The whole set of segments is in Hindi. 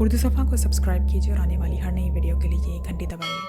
उर्दू सफ़ा को सब्सक्राइब कीजिए और आने वाली हर नई वीडियो के लिए घंटी दबाइए।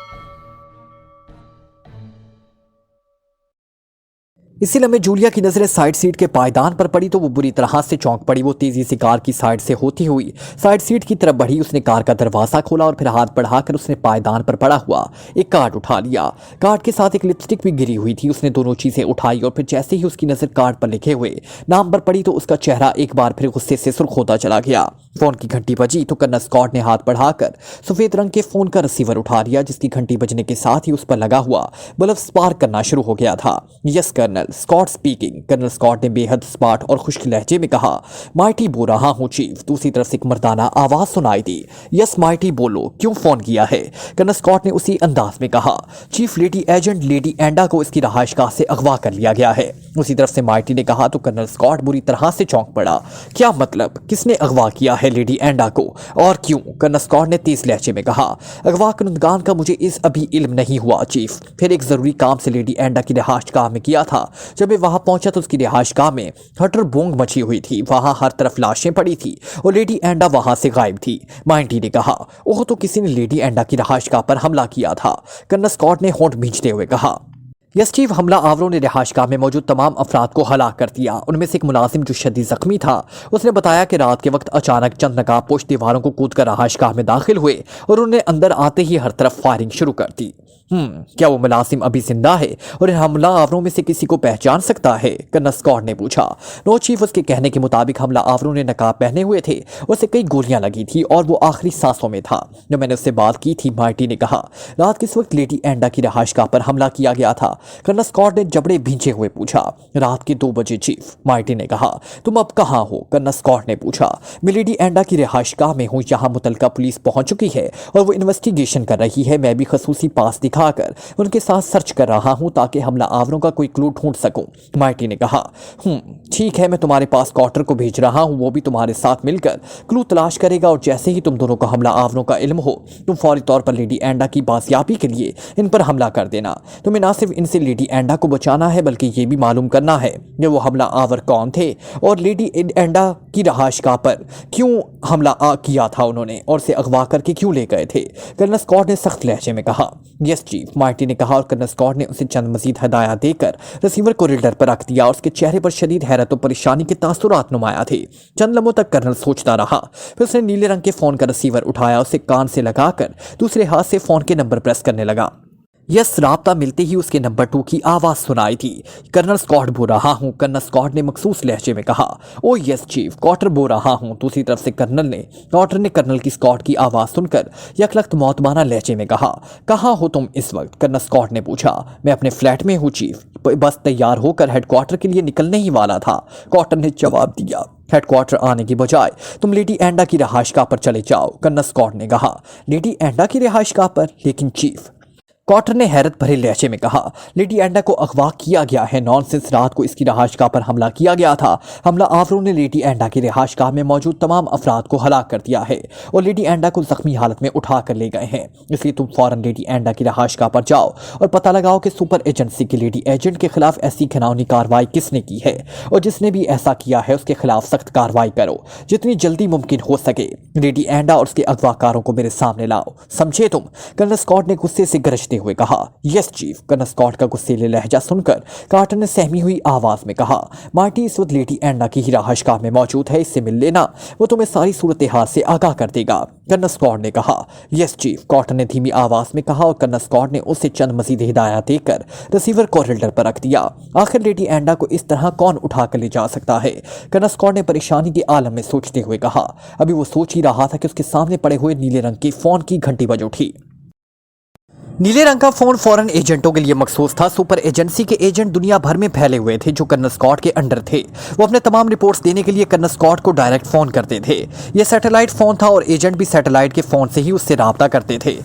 इसी लम्हे जूलिया की नजरें साइड सीट के पायदान पर पड़ी तो वो बुरी तरह से चौंक पड़ी। वो तेजी से कार की साइड से होती हुई साइड सीट की तरफ बढ़ी। उसने कार का दरवाजा खोला और फिर हाथ बढ़ाकर उसने पायदान पर पड़ा हुआ एक कार्ड उठा लिया। कार्ड के साथ एक लिपस्टिक भी गिरी हुई थी। उसने दोनों चीजें उठाई और फिर जैसे ही उसकी नजर कार्ड पर लिखे हुए नाम पर पड़ी तो उसका चेहरा एक बार फिर गुस्से से सुर्ख होता चला गया। फोन की घंटी बजी तो कर्नल स्कॉट ने हाथ बढ़ाकर सफेद रंग के फोन का रिसीवर उठा लिया, जिसकी घंटी बजने के साथ ही उस पर लगा हुआ बल्ब स्पार्क करना शुरू हो गया था। Yes colonel, Scott speaking. Colonel Scott ने बेहद स्मार्ट और खुश्क लहजे में कहा, माइटी बोल रहा हूं चीफ। दूसरी तरफ से एक मर्दाना आवाज सुनाई दी, यस माइटी बोलो, क्यों फोन किया है? कर्नल स्कॉट ने उसी अंदाज में कहा, chief lady agent lady Enda को इसकी रहायशगाह से अगवा कर लिया गया है। उसी तरफ से माइटी ने कहा तो कर्नल स्कॉट बुरी तरह से चौंक पड़ा। क्या मतलब? किसने अगवा किया है लेडी एंडा को और क्यों? कर्नल स्कॉट ने तेज लहजे में कहा, अगवा करनगान का मुझे इस अभी इल्म नहीं हुआ चीफ। फिर एक जरूरी काम से लेडी एंडा की रिहायशगाह में किया था। जब मैं वहां पहुंचा तो उसकी रिहायशगाह में हटर बोंग मची हुई थी। वहां हर तरफ लाशें पड़ी थी और लेडी एंडा वहां से गायब थी। माइटी ने कहा, ओह तो किसी ने लेडी एंडा की रिहायशगाह पर हमला किया था। कर्नल स्कॉट ने होंठ भींचते हुए कहा, यस चीफ, हमला आवरों ने रिहायशगाह में मौजूद तमाम अफराद को हलाक कर दिया। उनमें से एक मुलाजिम जो शदीद जख्मी था, उसने बताया कि रात के वक्त अचानक चंद नकाबपोश दीवारों को कूदकर रिहायशगाह में दाखिल हुए और उन्हें अंदर आते ही हर तरफ फायरिंग शुरू कर दी। क्या वो मुलाजिम अभी जिंदा है और इन हमला आवरों में से किसी को पहचान सकता है? कर्नल स्कॉट ने पूछा। नो चीफ, उसके कहने के मुताबिक हमला आवरों ने नकाब पहने हुए थे, उसे कई गोलियां लगी थी और वो आखिरी सांसों में था जब मैंने उससे बात की थी। माइटी ने कहा, रात किस वक्त लेडी एंडा की रिहायशगाह पर हमला किया गया था? कर्नल स्कॉट ने जबड़े भींचे हुए पूछा। रात के 2 बजे चीफ। माइटी ने कहा, तुम अब कहाँ हो? कर्नल स्कॉट ने पूछा। मैं लेडी एंडा की रिहायशगाह में हूँ। यहाँ मुतलका पुलिस पहुंच चुकी है और वो इन्वेस्टिगेशन कर रही है। मैं भी खसूसी पास दिखाकर उनके साथ सर्च कर रहा हूं ताकि हमला आवरों का कोई क्लू ढूंढ सकूं। माइटी ने कहा, ठीक है, मैं तुम्हारे पास कॉटर को भेज रहा हूं। वो भी तुम्हारे साथ मिलकर क्लू तलाश करेगा और जैसे ही तुम दोनों को हमला आवरों का इल्म हो, तुम फौरी तौर पर लेडी एंडा की बाजियाबी के लिए इन पर हमला कर देना। तुम्हें ना सिर्फ इनसे लेडी एंडा को बचाना है बल्कि ये भी मालूम करना है कि वो हमला आवर कौन थे और लेडी एंडा की रिहायशगाह पर क्यों हमला किया था उन्होंने और से अगवा करके क्यों ले गए थे। कर्नल स्कॉट ने सख्त लहजे में कहा, यस चीफ। माइटी ने कहा और कर्नल स्कॉट ने उसे चंद मजीद हदायत देकर रिसीवर को रिल्डर पर रख दिया और उसके चेहरे पर शदीद हैरत और परेशानी के तासुरात नुमाया थे। चंद लम्हों तक कर्नल सोचता रहा, फिर उसने नीले रंग के फोन का रिसीवर उठाया, उसे कान से लगाकर दूसरे हाथ से फोन के नंबर प्रेस करने लगा। यस राब्ता मिलते ही उसके नंबर 2 की आवाज सुनाई थी। कर्नल स्कॉट बोल रहा हूं। कर्नल स्कॉट ने मखसूस लहजे में कहा, ओ यस चीफ, कॉटर बोल रहा हूं। दूसरी तरफ से कॉटर ने कर्नल की स्कॉट की आवाज सुनकर यकलख्त मौतबाना लहजे में कहा, कहाँ हो तुम इस वक्त? कर्नल स्कॉट ने पूछा। मैं अपने फ्लैट में हूँ चीफ, बस तैयार होकर हेडक्वार्टर के लिए निकलने ही वाला था। कॉटर ने जवाब दिया। हेडक्वार्टर आने की बजाय तुम लेडी एंडा की रिहायशगाह पर चले जाओ। कर्नल स्कॉट ने कहा, लेडी एंडा की रिहायशगाह पर? लेकिन चीफ, कॉटर ने हैरत भरे लहजे में कहा, लेडी एंडा को अगवा किया गया है। नॉनसेंस, रात को इसकी रिहायशगाह पर हमला किया गया था। हमला आवरों ने लेडी एंडा की रिहायशगाह में मौजूद तमाम अफराद को हलाक कर दिया है और लेडी एंडा को जख्मी हालत में उठा कर ले गए हैं। इसलिए तुम फौरन लेडी एंडा की रिहायशगाह पर जाओ और पता लगाओ कि सुपर एजेंसी के लेडी एजेंट के खिलाफ ऐसी घिनौनी कार्रवाई किसने की है और जिसने भी ऐसा किया है उसके खिलाफ सख्त कार्रवाई करो। जितनी जल्दी मुमकिन हो सके लेडी एंडा और उसके अगवाकारों को मेरे सामने लाओ, समझे तुम? कर्नल स्कॉट ने गुस्से से गरजते हुए कहा, यस चीफ। कर्नल स्कॉट का गुस्सेले लहजा सुनकर कार्टर ने सहमी हुई आवाज में कहा, मार्टी इस वक्त लेडी एंडा की ही रिहायशगाह में मौजूद है, इससे मिल लेना, वो तुम्हें सारी सूरत हाल से आगाह कर देगा। कर्नल स्कॉट ने कहा, यस चीफ। कार्टर ने धीमी आवाज में कहा और कर्नल स्कॉट ने उसे चंद मजीद हिदायत देकर रिसीवर को होल्डर पर रख दिया। आखिर लेडी एंडा को इस तरह कौन उठा कर ले जा सकता है? कर्नल स्कॉट ने परेशानी के आलम में सोचते हुए कहा। अभी वो सोच ही रहा था कि उसके सामने पड़े हुए नीले रंग के फोन की घंटी बज उठी। नीले रंग का फोन फॉरेन एजेंटों के लिए मखसूस था। सुपर एजेंसी के एजेंट दुनिया भर में फैले हुए थे जो कर्नल स्कॉट के अंडर थे। वो अपने तमाम रिपोर्ट्स देने के लिए कर्नल स्कॉट को डायरेक्ट फोन करते थे। यह सैटेलाइट फोन था और एजेंट भी सैटेलाइट के फोन से ही उससे राब्ता करते थे।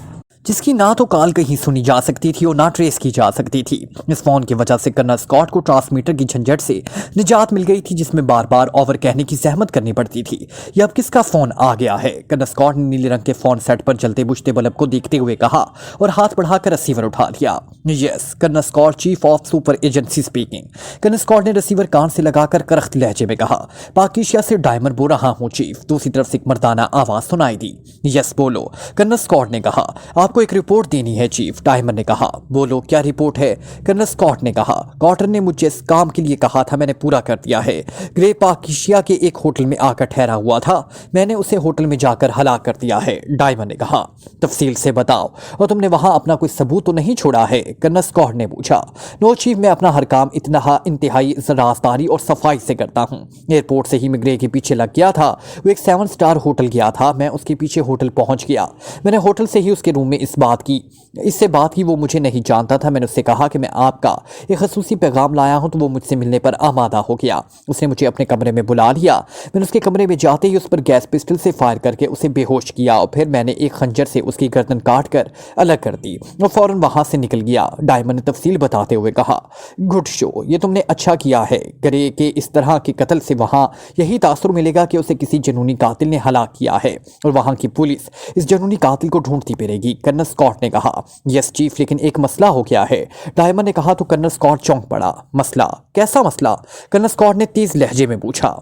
जिसकी ना तो कॉल कहीं सुनी जा सकती थी और ना ट्रेस की जा सकती थी। इस फोन की वजह से कर्नल स्कॉट को ट्रांसमीटर की झंझट से निजात मिल गई थी, जिसमें बार बार ओवर कहने की जहमत करनी पड़ती थी। ये अब किसका फोन आ गया है? कर्नल स्कॉट ने नीले रंग के फोन सेट पर जलते बुझते बल्ब को देखते हुए कहा और हाथ बढ़ाकर रिसीवर उठा लिया। Yes, colonel Scott, chief of super agency speaking. Colonel Scott ने रिसीवर कान से लगाकर करख्त लहजे में कहा, पाकिस्तान से डायमंड बोल रहा हूं चीफ। दूसरी तरफ से एक मर्दाना आवाज सुनाई दी। यस बोलो, कर्नल स्कॉट ने कहा। आपको एक रिपोर्ट देनी है चीफ, डायमंड ने कहा। बोलो, क्या रिपोर्ट है? कर्नल स्कॉट ने कहा। कॉटर ने मुझे इस काम के लिए कहा था, मैंने पूरा कर दिया है। ग्रे पाकिस्तान के एक होटल में आकर ठहरा हुआ था, मैंने उसे होटल में जाकर हलाक कर दिया है, डायमंड ने कहा। तफसील से बताओ, और तुमने वहां अपना कोई सबूत तो नहीं छोड़ा है? कर्नल स्कॉट ने पूछा। नो चीफ, मैं अपना हर काम इतना इंतहाई राजदारी और सफाई से करता हूँ। एयरपोर्ट से ही मैं ग्रे के पीछे लग गया था। वो एक 7 स्टार होटल गया था, मैं उसके पीछे होटल पहुंच गया। मैंने होटल से ही उसके रूम में इससे बात की। वो मुझे नहीं जानता था। मैंने उससे कहा कि मैं आपका एक खसूसी पैगाम लाया हूं, तो वो मुझसे मिलने पर आमादा हो गया। उसने मुझे अपने कमरे में बुला लिया। मैंने उसके कमरे में जाते ही उस पर गैस पिस्टल से फायर करके उसे बेहोश किया और फिर मैंने एक खंजर से उसकी गर्दन काट कर अलग कर दी और फौरन वहां से निकल गया, डायमंड ने तफसील बताते हुए कहा। गुड शो, ये तुमने अच्छा किया है। ग्रे के इस तरह के कत्ल से वहां यही तासुर मिलेगा कि उसे किसी जनूनी कातिल ने हलाक किया है और वहां की पुलिस इस जनूनी कातिल को ढूंढती फिरेगी, कर्नल स्कॉट ने कहा। यस चीफ, लेकिन एक मसला हो गया है, डायमंड ने कहा। तो कर्नल स्कॉट चौंक पड़ा। मसला? कैसा मसला? कर्नल स्कॉट ने तेज लहजे में पूछा।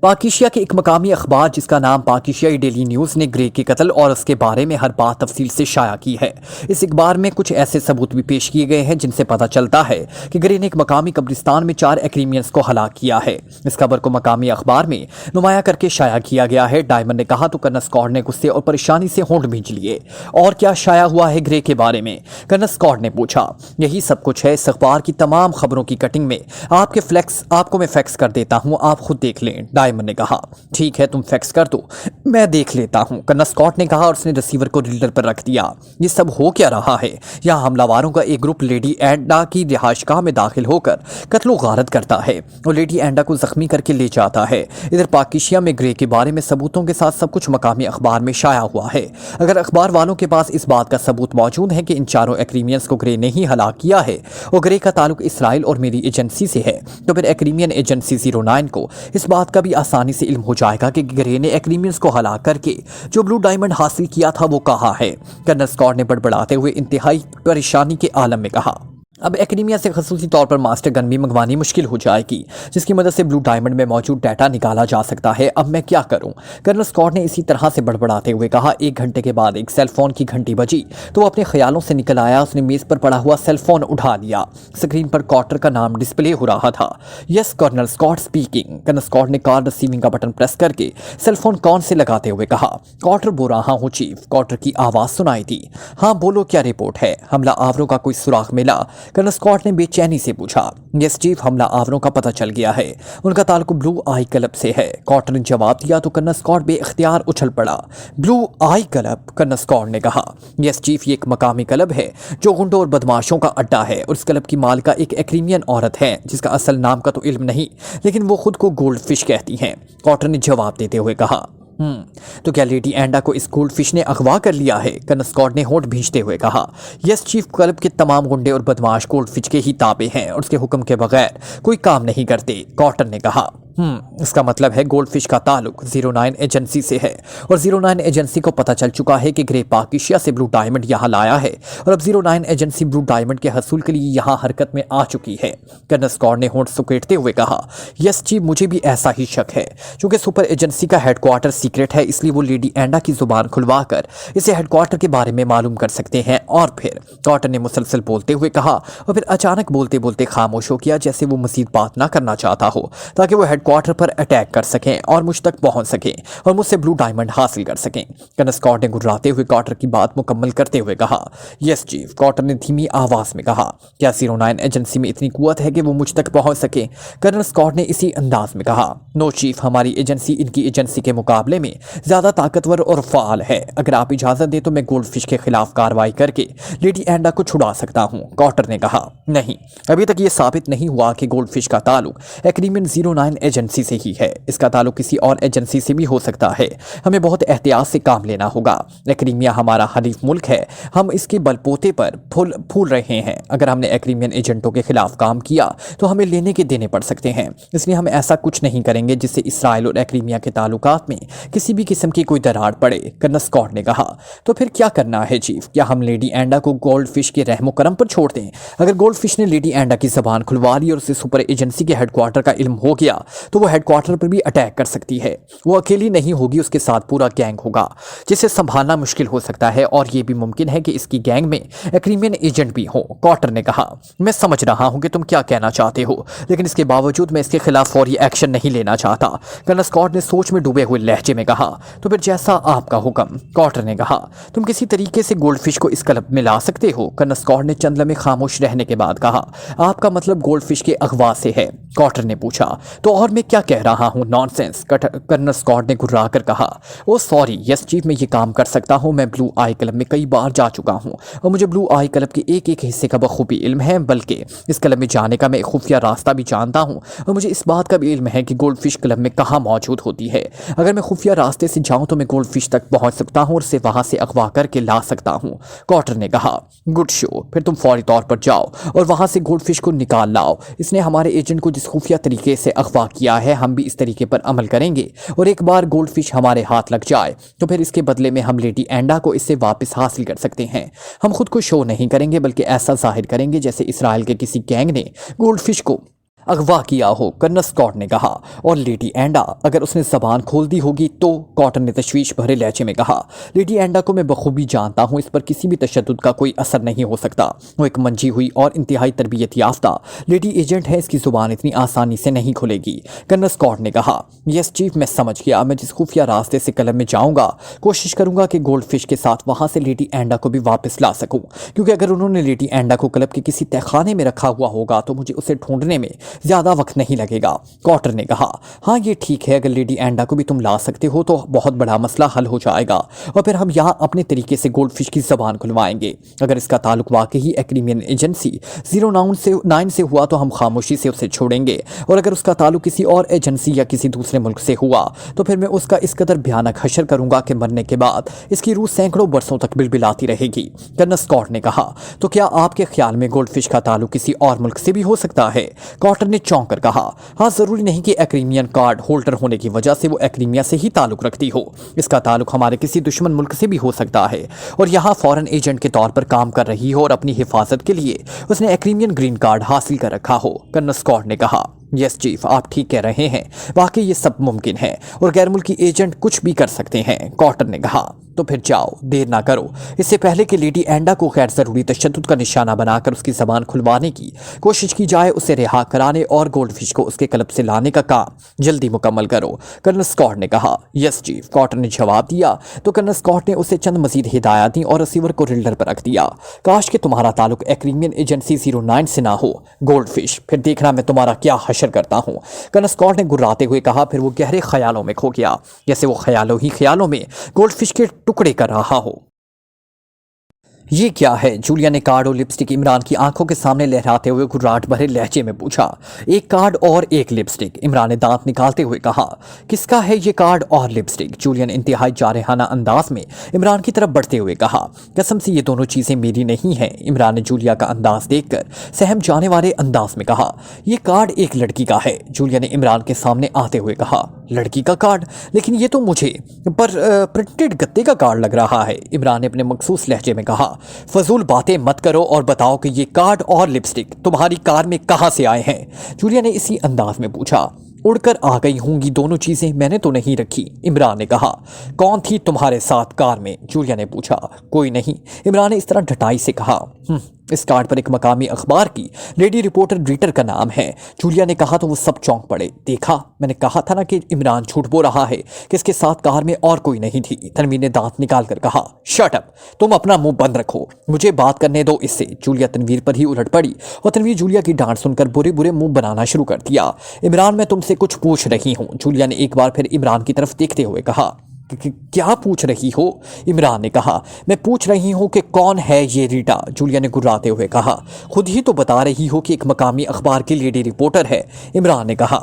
पाकिस्तान के एक मकामी अखबार जिसका नाम पाकिस्तानी डेली न्यूज़ ने ग्रे के कत्ल और उसके बारे में हर बात तफसील से शाया की है। इस अखबार में कुछ ऐसे सबूत भी पेश किए गए हैं जिनसे पता चलता है कि ग्रे ने एक मकामी कब्रिस्तान में 4 एक्रीमियंस को हलाक किया है। इस खबर को मकामी अखबार में नुमाया करके शाया किया गया है, डायमंड ने कहा। तो कर्नल स्कॉट ने गुस्से और परेशानी से होंठ भींच लिए। और क्या शाया हुआ है ग्रे के बारे में? कर्नल स्कॉट ने पूछा। यही सब कुछ है। इस अखबार की तमाम खबरों की कटिंग में आपको मैं फैक्स कर देता हूँ, आप खुद देख लें, डायमंड ने कहा। ठीक है, तुम फैक्स कर दो, मैं देख लेता हूं, कर्नल स्कॉट ने कहा और उसने रिसीवर को रीडर पर रख दिया। ये सब हो क्या रहा है? यहां हमलावरों का एक ग्रुप लेडी एंडा की रिहाइशगाह में दाखिल होकर कत्लो गारत करता है और लेडी एंडा को जख्मी करके ले जाता है। इधर पाकिस्तान में ग्रे के बारे में सबूतों के साथ सब कुछ मकामी अखबार में शाया हुआ है। अगर अखबार वालों के पास इस बात का सबूत मौजूद है कि इन चारों एक्रीमियंस को ग्रे ने ही हलाक किया है और ग्रे का ताल्लुक इसराइल और मेरी एजेंसी से है, तो फिर एक्रीमियन एजेंसी 09 को इस बात का भी आसानी से इल्म हो जाएगा कि ग्रे ने एक्रीमियंस को हलाक करके जो ब्लू डायमंड हासिल किया था वो कहाँ है। कर्नल स्कॉट ने बड़बड़ाते हुए इंतहाई परेशानी के आलम में कहा। अब एक्रीमिया से खसूसी तौर पर मास्टर गन भी मंगवानी मुश्किल हो जाएगी, जिसकी मदद से ब्लू डायमंड में मौजूद डाटा निकाला जा सकता है। अब मैं क्या करूं? कर्नल स्कॉट ने इसी तरह से बड़बड़ाते हुए कहा। 1 घंटे के बाद एक सेलफोन की घंटी बजी तो वो अपने ख्यालों से निकल आया। उसने मेज पर पड़ा हुआ सेलफोन उठा लिया। स्क्रीन पर कॉटर का नाम डिस्प्ले हो रहा था। Yes, colonel Scott speaking. Colonel Scott ने कॉल रिसीविंग का बटन प्रेस करके सेलफोन कॉन से लगाते हुए कहा। कॉटर बोल रहा हूँ चीफ, कॉटर की आवाज सुनाई दी। हाँ बोलो, क्या रिपोर्ट है? हमला आवरों का कोई सुराग मिला? कर्नल स्कॉट ने बेचैनी से पूछा। यस चीफ, हमला आवरों का पता चल गया है, उनका ताल्लुक ब्लू आई क्लब से है, कॉटर ने जवाब दिया। तो कर्नल स्कॉट बेइख्तियार उछल पड़ा। Blue Eye Club? Colonel Scott ने कहा। यस चीफ, ये एक मकामी क्लब है जो गुंडों और बदमाशों का अड्डा है और इस क्लब की मालिका एक एक्रीमियन औरत है जिसका असल नाम का तो इल्म नहीं, लेकिन वो खुद को गोल्ड फिश कहती हैं, कॉटर ने जवाब देते हुए कहा। तो क्या लेडी एंडा को इस गोल्ड फिश ने अगवा कर लिया है? कर्नल स्कॉट ने होंठ भींचते हुए कहा। यस चीफ, क्लब के तमाम गुंडे और बदमाश गोल्ड फिश के ही ताबे हैं और उसके हुक्म के बगैर कोई काम नहीं करते, कॉटर ने कहा। इसका मतलब है गोल्डफिश का ताल्लुक 09 एजेंसी से है और 09 एजेंसी को पता चल चुका है कि ग्रे पाकिस्तान से ब्लू डायमंड यहाँ लाया है और अब 09 एजेंसी ब्लू डायमंड के हसूल के लिए यहाँ हरकत में आ चुकी है। कर्नल स्कॉट ने होंठ सुकेटते हुए कहा। यस चीफ, मुझे भी ऐसा ही शक है। चूंकि सुपर एजेंसी का हेडक्वार्टर सीक्रेट है, इसलिए वो लेडी एंडा की जुबान खुलवा कर इसे हेडक्वार्टर के बारे में मालूम कर सकते हैं। और फिर कॉटर ने मुसलसल बोलते हुए कहा और फिर अचानक बोलते बोलते खामोश हो गया, जैसे वो मजीद बात ना करना चाहता हो ताकि वो क्वार्टर पर अटैक कर सकें और मुझ तक पहुंच सकें और मुझसे ब्लू डायमंड हासिल कर सकें। कर्नल स्कॉट ने गुर्राते हुए कॉटर की बात मुकम्मल करते हुए कहा। यस चीफ, कॉटर ने धीमी आवाज में कहा। क्या 09 एजेंसी में इतनी कुव्वत है कि वो मुझ तक पहुंच सके? कर्नल स्कॉट ने इसी अंदाज में कहा। नो चीफ, हमारी एजेंसी इनकी एजेंसी के मुकाबले में ज्यादा ताकतवर और फाल है। अगर आप इजाजत दें तो मैं गोल्डफिश के खिलाफ कार्रवाई करके लेडी एंडा को छुड़ा सकता हूं, कॉटर ने कहा। नहीं, अभी तक ये साबित नहीं हुआ कि गोल्डफिश का ताल्लुक एक्रीमियन 09 एजेंसी एजेंसी से ही है, इसका ताल्लुक किसी और एजेंसी से भी हो सकता है। हमें बहुत एहतियात से काम लेना होगा। क्रीमिया हमारा हरीफ मुल्क है, हम इसके बलपोते पर फूल रहे हैं। अगर हमने क्रीमियन एजेंटों के खिलाफ काम किया तो हमें लेने के देने पड़ सकते हैं, इसलिए हम ऐसा कुछ नहीं करेंगे जिससे इसराइल और क्रीमिया के ताल्लुकात में किसी भी किस्म की कोई दरार पड़े, कर्नल स्कॉट ने कहा। तो फिर क्या करना है चीफ? क्या हम लेडी एंडा को गोल्ड फिश के रहमो करम पर छोड़ दें? अगर गोल्ड फिश ने लेडी एंडा की जबान खुलवा ली और उसे सुपर एजेंसी के हेडक्वार्टर का इल्म हो गया तो वो हेडक्वार्टर पर भी अटैक कर सकती है। वो अकेली नहीं होगी, उसके साथ पूरा गैंग होगा जिसे संभालना मुश्किल हो सकता है, और ये भी मुमकिन है कि इसकी गैंग में क्रीमियन एजेंट भी हो, कॉटर ने कहा। मैं समझ रहा हूं कि तुम क्या कहना चाहते हो, लेकिन इसके बावजूद मैं इसके खिलाफ फौरी एक्शन नहीं लेना चाहता, कर्नल स्कॉट ने सोच में डूबे हुए लहजे में कहा। तो फिर जैसा आपका हुक्म, कॉटर ने कहा। तुम किसी तरीके से गोल्ड फिश को इस क्लब में ला सकते हो, कर्नल स्कॉट ने चंद लम्हे खामोश रहने के बाद कहा। आपका मतलब गोल्ड फिश के अगवा से है? कॉटर ने पूछा। तो और मैं क्या कह रहा हूं? नॉनसेंस, कर्नल स्कॉट ने घुर्रा कर कहा। ओ सॉरी, यस चीफ, मैं ये काम कर सकता हूं। मैं ब्लू आई क्लब में कई बार जा चुका हूं और मुझे ब्लू आई क्लब के एक एक हिस्से का बखूबी इल्म है, बल्कि इस क्लब में जाने का मैं एक खुफिया रास्ता भी जानता हूं और मुझे इस बात का भी इल्म है कि गोल्ड फिश क्लब में कहाँ मौजूद होती है। अगर मैं खुफिया रास्ते से जाऊं तो मैं गोल्ड फिश तक पहुंच सकता हूं और उसे वहां से अगवा करके ला सकता हूं, कॉटर ने कहा। गुड शो, फिर तुम फौरी तौर पर जाओ और वहां से गोल्ड फिश को निकाल लाओ। इसने हमारे एजेंट को जिस खुफिया तरीके से अगवा किया है, हम भी इस तरीके पर अमल करेंगे, और एक बार गोल्ड फिश हमारे हाथ लग जाए तो फिर इसके बदले में हम लेडी एंडा को इससे वापस हासिल कर सकते हैं। हम खुद को शो नहीं करेंगे, बल्कि ऐसा जाहिर करेंगे जैसे इसराइल के किसी गैंग ने गोल्ड फिश को अगवा किया हो, कर्नल स्कॉट ने कहा। और लेडी एंडा, अगर उसने जबान खोल दी होगी तो, कॉटन ने तशवीश भरे लहजे में कहा। लेडी एंडा को मैं बखूबी जानता हूं, इस पर किसी भी तशद्दुद का कोई असर नहीं हो सकता। वो एक मंजी हुई और इंतहाई तरबियत याफ्ता लेडी एजेंट है, इसकी जुबान इतनी आसानी से नहीं खुलेगी, कर्नल स्कॉट ने कहा। यस चीफ, मैं समझ गया। मैं जिस खुफिया रास्ते से क्लब में जाऊंगा कोशिश करूंगा कि गोल्ड फिश के साथ वहां से लेडी एंडा को भी वापस ला सकूं, क्योंकि अगर उन्होंने लेडी एंडा को क्लब के किसी तहखाने में रखा हुआ होगा तो मुझे उसे ढूंढने में ज्यादा वक्त नहीं लगेगा, कॉटर ने कहा। हाँ, ये ठीक है, अगर लेडी एंडा को भी तुम ला सकते हो तो बहुत बड़ा मसला हल हो जाएगा और फिर हम यहाँ अपने तरीके से गोल्ड फिश की जबान खुलवाएंगे। अगर इसका ताल्लुक वाकई क्रीमियन एजेंसी 09 से हुआ तो हम खामोशी से उसे छोड़ेंगे, और अगर उसका ताल्लुक किसी और एजेंसी या किसी दूसरे मुल्क से हुआ तो फिर मैं उसका इस कदर भयानक हशर करूंगा कि मरने के बाद इसकी रूह सैकड़ों बरसों तक बिलबिलाती रहेगी, कर्नल स्कॉट ने कहा। तो क्या आपके ख्याल में गोल्ड फिश का ताल्लुक किसी और मुल्क से भी हो सकता है? कॉटर ने चौंक कर कहा। हाँ, जरूरी नहीं कि क्रीमियन कार्ड होल्डर होने की वजह से वो क्रीमिया से ही ताल्लुक रखती हो, इसका ताल्लुक हमारे किसी दुश्मन मुल्क से भी हो सकता है और यहाँ फॉरेन एजेंट के तौर पर काम कर रही हो और अपनी हिफाजत के लिए उसने क्रीमियन ग्रीन कार्ड हासिल कर रखा हो, कर्नल स्कॉट ने कहा। यस चीफ, आप ठीक कह रहे हैं, वाकई ये सब मुमकिन है और गैर मुल्की एजेंट कुछ भी कर सकते हैं, कॉटर ने कहा। तो फिर जाओ, देर ना करो, इससे पहले कि लेडी एंडा को गैर जरूरी तशद्दुद का निशाना बनाकर उसकी जबान खुलवाने की कोशिश की जाए, उसे रिहा कराने और गोल्ड फिश को उसके क्लब से लाने का काम जल्दी मुकम्मल करो, कर्नल स्कॉट ने कहा। यस चीफ, कॉटर ने जवाब दिया। तो कर्नल स्कॉट ने उसे चंद मजीद हिदायत दी और रिसीवर को रिल्डर पर रख दिया। काश कि तुम्हारा ताल्लुक क्रीमियन एजेंसी 09 से ना हो, गोल्ड फिश, फिर देखना मैं तुम्हारा क्या हशर करता हूं, कर्नल स्कॉट ने गुर्राते हुए कहा। फिर वो गहरे ख्यालों में खो गया, जैसे वो ख्यालों ही ख्यालों में गोल्ड फिश के टुकड़े कर रहा हो। ये क्या है? जूलिया ने कार्ड और लिपस्टिक इमरान की आंखों के सामने लहराते हुए घुर्राहट भरे लहजे में पूछा। एक कार्ड और एक लिपस्टिक, इमरान ने दांत निकालते हुए कहा। किसका है ये कार्ड और लिपस्टिक? जूलिया ने इंतहाई जारहाना अंदाज में इमरान की तरफ बढ़ते हुए कहा। कसम से ये दोनों चीजें मेरी नहीं हैं, इमरान ने जूलिया का अंदाज देखकर सहम जाने वाले अंदाज में कहा। यह कार्ड एक लड़की का है, जूलिया ने इमरान के सामने आते हुए कहा। लड़की का कार्ड? लेकिन ये तो मुझे प्रिंटेड गत्ते का कार्ड लग रहा है, इमरान ने अपने मखसूस लहजे में कहा। फजूल बातें मत करो और बताओ कि ये कार्ड और लिपस्टिक तुम्हारी कार में कहां से आए हैं, जूलिया ने इसी अंदाज में पूछा। उड़कर आ गई होंगी दोनों चीजें, मैंने तो नहीं रखी, इमरान ने कहा। कौन थी तुम्हारे साथ कार में? जूलिया ने पूछा। कोई नहीं, इमरान ने इस तरह ढटाई से कहा। इस कार्ड पर एक मकामी अखबार की लेडी रिपोर्टर रीटर का नाम है, जूलिया ने कहा। तो वो सब चौंक पड़े। देखा, मैंने कहा था ना कि इमरान झूठ बोल रहा है कि इसके साथ कार में और कोई नहीं थी, तनवीर ने दांत निकाल कर कहा। शट अप, तुम अपना मुंह बंद रखो, मुझे बात करने दो इससे, जूलिया तनवीर पर ही उलट पड़ी और तनवीर जूलिया की डांट सुनकर बुरे बुरे मुंह बनाना शुरू कर दिया। इमरान, मैं तुमसे कुछ पूछ रही हूँ, जूलिया ने एक बार फिर इमरान की तरफ देखते हुए कहा। क्या पूछ रही हो? इमरान ने कहा। मैं पूछ रही हूँ कि कौन है ये रीटा, जूलिया ने गुर्राते हुए कहा। खुद ही तो बता रही हो कि एक मकामी अखबार की लेडी रिपोर्टर है, इमरान ने कहा।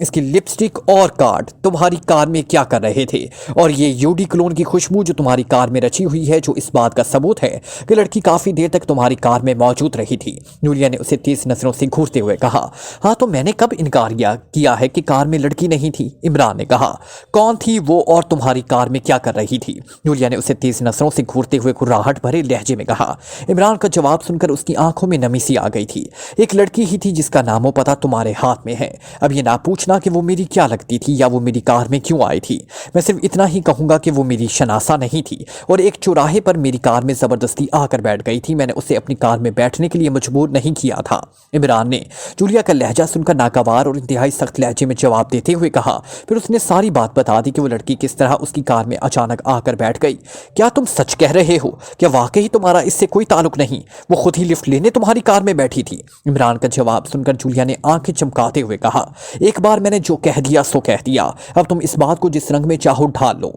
इसकी लिपस्टिक और कार्ड तुम्हारी कार में क्या कर रहे थे, और ये यूडी क्लोन की खुशबू जो तुम्हारी कार में रची हुई है, जो इस बात का सबूत है कि लड़की काफी देर तक तुम्हारी कार में मौजूद रही थी। जूलिया ने उसे तेज नजरों से घूरते हुए कहा। हाँ, तो मैंने कब इनकार किया है कि कार में लड़की नहीं थी? इमरान ने कहा। कौन थी वो और तुम्हारी कार में क्या कर रही थी? जूलिया ने उसे तेज नजरों से घूरते हुए कुर्राहट भरे लहजे में कहा। इमरान का जवाब सुनकर उसकी आंखों में नमी सी आ गई थी। एक लड़की ही थी जिसका नामो पता तुम्हारे हाथ में है। अब ये ना पूछना कि वो मेरी क्या लगती थी या वो मेरी कार में क्यों आई थी। मैं सिर्फ इतना ही कहूंगा कि वो मेरी शनासा नहीं थी और एक चौराहे पर मेरी कार में जबरदस्ती आकर बैठ गई थी। मैंने उसे अपनी कार में बैठने के लिए मजबूर नहीं किया था। इमरान ने जूलिया का लहजा सुनकर नागवार और इंतहाई सख्त लहजे में जवाब देते हुए कहा। फिर उसने सारी बात बता दी कि वो लड़की किस तरह उसकी कार में अचानक आकर बैठ गई। क्या तुम सच कह रहे हो? क्या वाकई तुम्हारा इससे कोई ताल्लुक नहीं? वो खुद ही लिफ्ट लेने तुम्हारी कार में बैठी थी? इमरान का जवाब सुनकर जूलिया ने आंखें चमकाते हुए कहा। एक बार मैंने जो कह दिया सो कह दिया। अब तुम इस बात को जिस रंग में चाहो ढाल लो।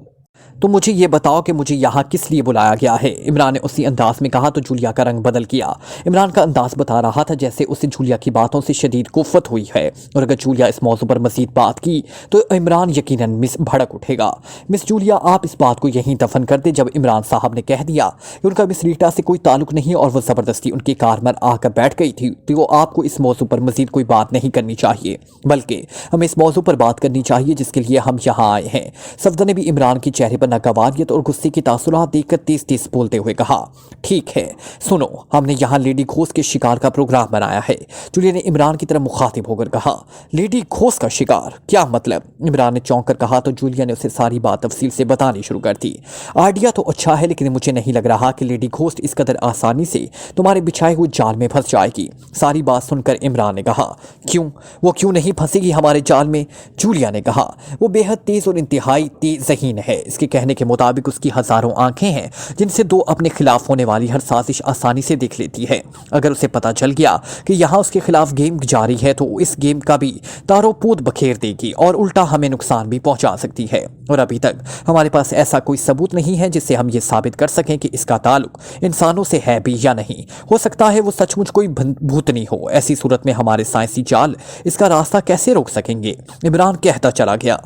तो मुझे ये बताओ कि मुझे यहाँ किस लिए बुलाया गया है? इमरान ने उसी अंदाज में कहा तो जूलिया का रंग बदल गया। इमरान का अंदाज बता रहा था जैसे उसे जूलिया की बातों से शदीद कुफ्फत हुई है और अगर जूलिया इस मौजू पर मजीद बात की तो इमरान यकीनन भड़क उठेगा। मिस जूलिया, आप इस बात को यहीं दफन कर दे। जब इमरान साहब ने कह दिया कि उनका मिस रीटा से कोई ताल्लुक नहीं और वह ज़बरदस्ती उनकी कार में आकर बैठ गई थी, तो आपको इस मौजू पर मजीद कोई बात नहीं करनी चाहिए, बल्कि हमें इस मौजू पर बात करनी चाहिए जिसके लिए हम यहाँ आए हैं। सफदर ने भी इमरान के चेहरे पर नागवारियत और गुस्से की तासुरात देखकर तेज तेज बोलते हुए कहा। ठीक है, सुनो, हमने यहाँ लेडी घोस्ट के शिकार का प्रोग्राम बनाया है। जूलिया ने इमरान की तरफ मुखातिब होकर कहा। लेडी घोस्ट का शिकार? क्या मतलब? इमरान ने चौंक कर कहा तो जूलिया ने उसे सारी बात तफसील से बतानी शुरू कर दी। आइडिया तो अच्छा है, लेकिन मुझे नहीं लग रहा कि लेडी घोस्ट इस कदर आसानी से तुम्हारे बिछाए हुए जाल में फंस जाएगी। सारी बात सुनकर इमरान ने कहा। क्यों? वो क्यों नहीं फंसेगी हमारे जाल में? जूलिया ने कहा। वो बेहद तेज और इंतहाई ज़हीन है। इसके कहने के मुताबिक उसकी हजारों आंखें हैं जिनसे दो अपने खिलाफ होने वाली हर साजिश आसानी से देख लेती है। अगर उसे पता चल गया कि यहाँ उसके खिलाफ गेम जारी है तो इस गेम का भी तारोपूत बखेर देगी और उल्टा हमें नुकसान भी पहुंचा सकती है। और अभी तक हमारे पास ऐसा कोई सबूत नहीं है जिससे हम ये साबित कर सकें कि इसका ताल्लुक इंसानों से है भी या नहीं। हो सकता है वो सचमुच कोई भूतनी हो। ऐसी सूरत में हमारे साइंसी जाल इसका रास्ता कैसे रोक सकेंगे? इमरान कहता चला गया।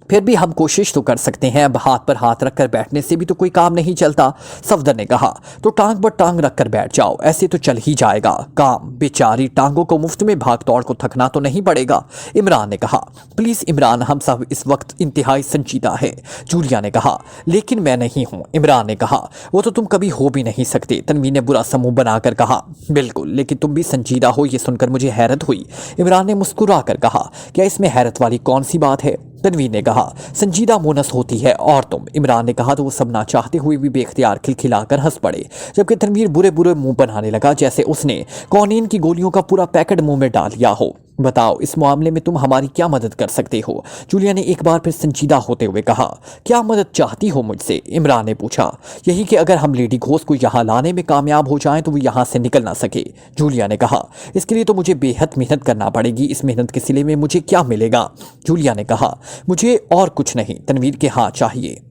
फिर भी हम कोशिश तो कर सकते हैं। अब हाथ पर हाथ रखकर बैठने से भी तो कोई काम नहीं चलता। सफदर ने कहा। तो टांग पर टांग रखकर बैठ जाओ, ऐसे तो चल ही जाएगा काम। बेचारी टांगों को मुफ्त में भाग दौड़ को थकना तो नहीं पड़ेगा। इमरान ने कहा। प्लीज इमरान, हम सब इस वक्त इंतहाई संजीदा है। जूलिया ने कहा। लेकिन मैं नहीं हूं। इमरान ने कहा। वो तो तुम कभी हो भी नहीं सकते। तनवीर ने बुरा समूह बनाकर कहा। बिल्कुल, लेकिन तुम भी संजीदा हो, ये सुनकर मुझे हैरत हुई। इमरान ने मुस्कुरा कर कहा। क्या इसमें हैरत वाली कौन सी बात है? तनवीर ने कहा। संजीदा मोनस होती है और तुम। इमरान ने कहा तो वो सब ना चाहते हुए भी बेख्तियार खिलखिलाकर हंस पड़े, जबकि तनवीर बुरे बुरे मुंह बनाने लगा जैसे उसने कौनीन की गोलियों का पूरा पैकेट मुंह में डाल लिया हो। बताओ, इस मामले में तुम हमारी क्या मदद कर सकते हो? जूलिया ने एक बार फिर संजीदा होते हुए कहा। क्या मदद चाहती हो मुझसे? इमरान ने पूछा। यही कि अगर हम लेडी घोस्ट को यहाँ लाने में कामयाब हो जाएं तो वो यहाँ से निकल ना सके। जूलिया ने कहा। इसके लिए तो मुझे बेहद मेहनत करना पड़ेगी। इस मेहनत के सिले में मुझे क्या मिलेगा? जूलिया ने कहा। मुझे और कुछ नहीं, तनवीर के हाँ चाहिए।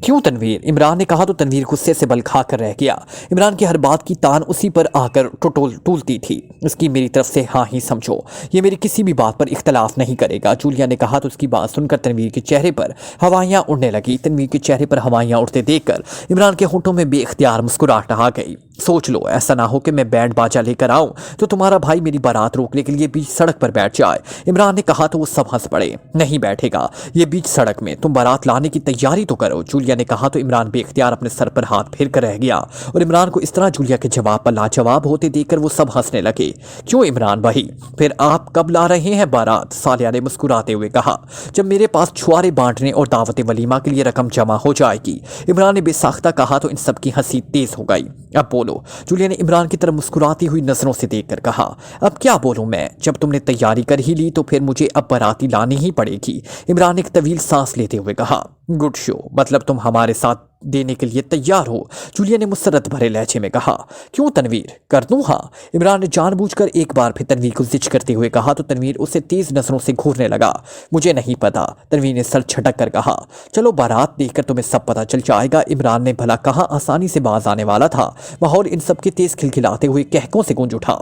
क्यों तनवीर? इमरान ने कहा तो तनवीर गुस्से से बल खाकर रह गया। इमरान की हर बात की तान उसी पर आकर टूलती थी। उसकी मेरी तरफ से हाँ ही समझो, ये मेरी किसी भी बात पर इख्तलाफ नहीं करेगा। जूलिया ने कहा तो उसकी बात सुनकर तनवीर के चेहरे पर हवाइयाँ उड़ने लगी। तनवीर के चेहरे पर हवाइयाँ उड़ते देखकर इमरान के होंठों में बेख्तियार मुस्कुराहट आ गई। सोच लो, ऐसा ना हो कि मैं बैंड बाजा लेकर आऊं तो तुम्हारा भाई मेरी बारात रोकने के लिए बीच सड़क पर बैठ जाए। इमरान ने कहा तो वो सब हंस पड़े। नहीं बैठेगा ये बीच सड़क में, तुम बारात लाने की तैयारी तो करो। जूलिया ने कहा तो इमरान बेख्तियार अपने सर पर हाथ फेर कर रह गया और इमरान को इस तरह जूलिया के जवाब पर लाजवाब होते देखकर वो सब हंसने लगे। क्यों इमरान भाई, फिर आप कब ला रहे हैं बारात? सालिया ने मुस्कुराते हुए कहा। जब मेरे पास छुआरे बांटने और दावत वलीमा के लिए रकम जमा हो जाएगी। इमरान ने बेसाख्ता कहा तो इन सब की हंसी तेज हो गई। अब बोलो। जूलिया ने इमरान की तरफ मुस्कुराती हुई नजरों से देखकर कहा। अब क्या बोलूं मैं? जब तुमने तैयारी कर ही ली तो फिर मुझे अब बाराती लानी ही पड़ेगी। इमरान ने एक तवील सांस लेते हुए कहा। गुड शो, मतलब तुम हमारे साथ देने के लिए तैयार हो? जूलिया ने मुसरत भरे लहजे में कहा। क्यों तनवीर, कर दूं? हाँ। इमरान ने जानबूझकर एक बार फिर तनवीर को जिच करते हुए कहा तो तनवीर उसे तेज नजरों से घूरने लगा। मुझे नहीं पता, तनवीर ने सर छटक कर कहा। चलो बारात देखकर तुम्हें सब पता चल जाएगा। इमरान ने भला कहा आसानी से बाज आने वाला था। माहौल इन सब के तेज खिलखिलाते हुए कहकों से गूंज उठा।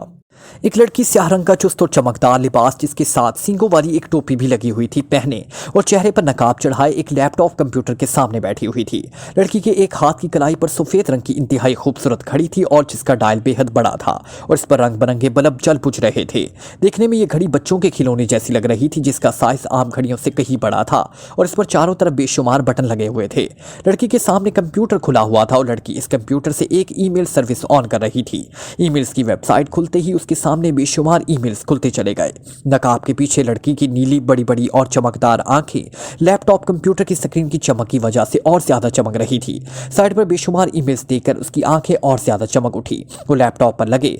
एक लड़की स्याह रंग का चुस्त और चमकदार लिबास जिसके साथ सींगों वाली एक टोपी भी लगी हुई थी पहने और चेहरे पर नकाब चढ़ाए एक लैपटॉप कंप्यूटर के सामने बैठी हुई थी। लड़की के एक हाथ की कलाई पर सफेद रंग की इंतहाई खूबसूरत घड़ी थी और जिसका डायल बेहद बड़ा था और इस पर रंग बिरंगे बल्ब जल बुझ रहे थे। देखने में ये घड़ी बच्चों के खिलौने जैसी लग रही थी जिसका साइज आम घड़ियों से कहीं बड़ा था और इस पर चारों तरफ बेशुमार बटन लगे हुए थे। लड़की के सामने कंप्यूटर खुला हुआ था और लड़की इस कंप्यूटर से एक ईमेल सर्विस ऑन कर रही थी। ईमेल्स की वेबसाइट खुलते ही उसके सामने बेशुमार ईमेल्स खुलते चले गए। नकाब के पीछे लड़की की नीली बड़ी बड़ी और चमकदार आंखें लैपटॉप कंप्यूटर की स्क्रीन की चमक की वजह से और ज्यादा चमक रही थी। साइड पर बेशुमार ईमेल्स देखकर उसकी आंखें और ज्यादा चमक उठी। वो लैपटॉप पर लगे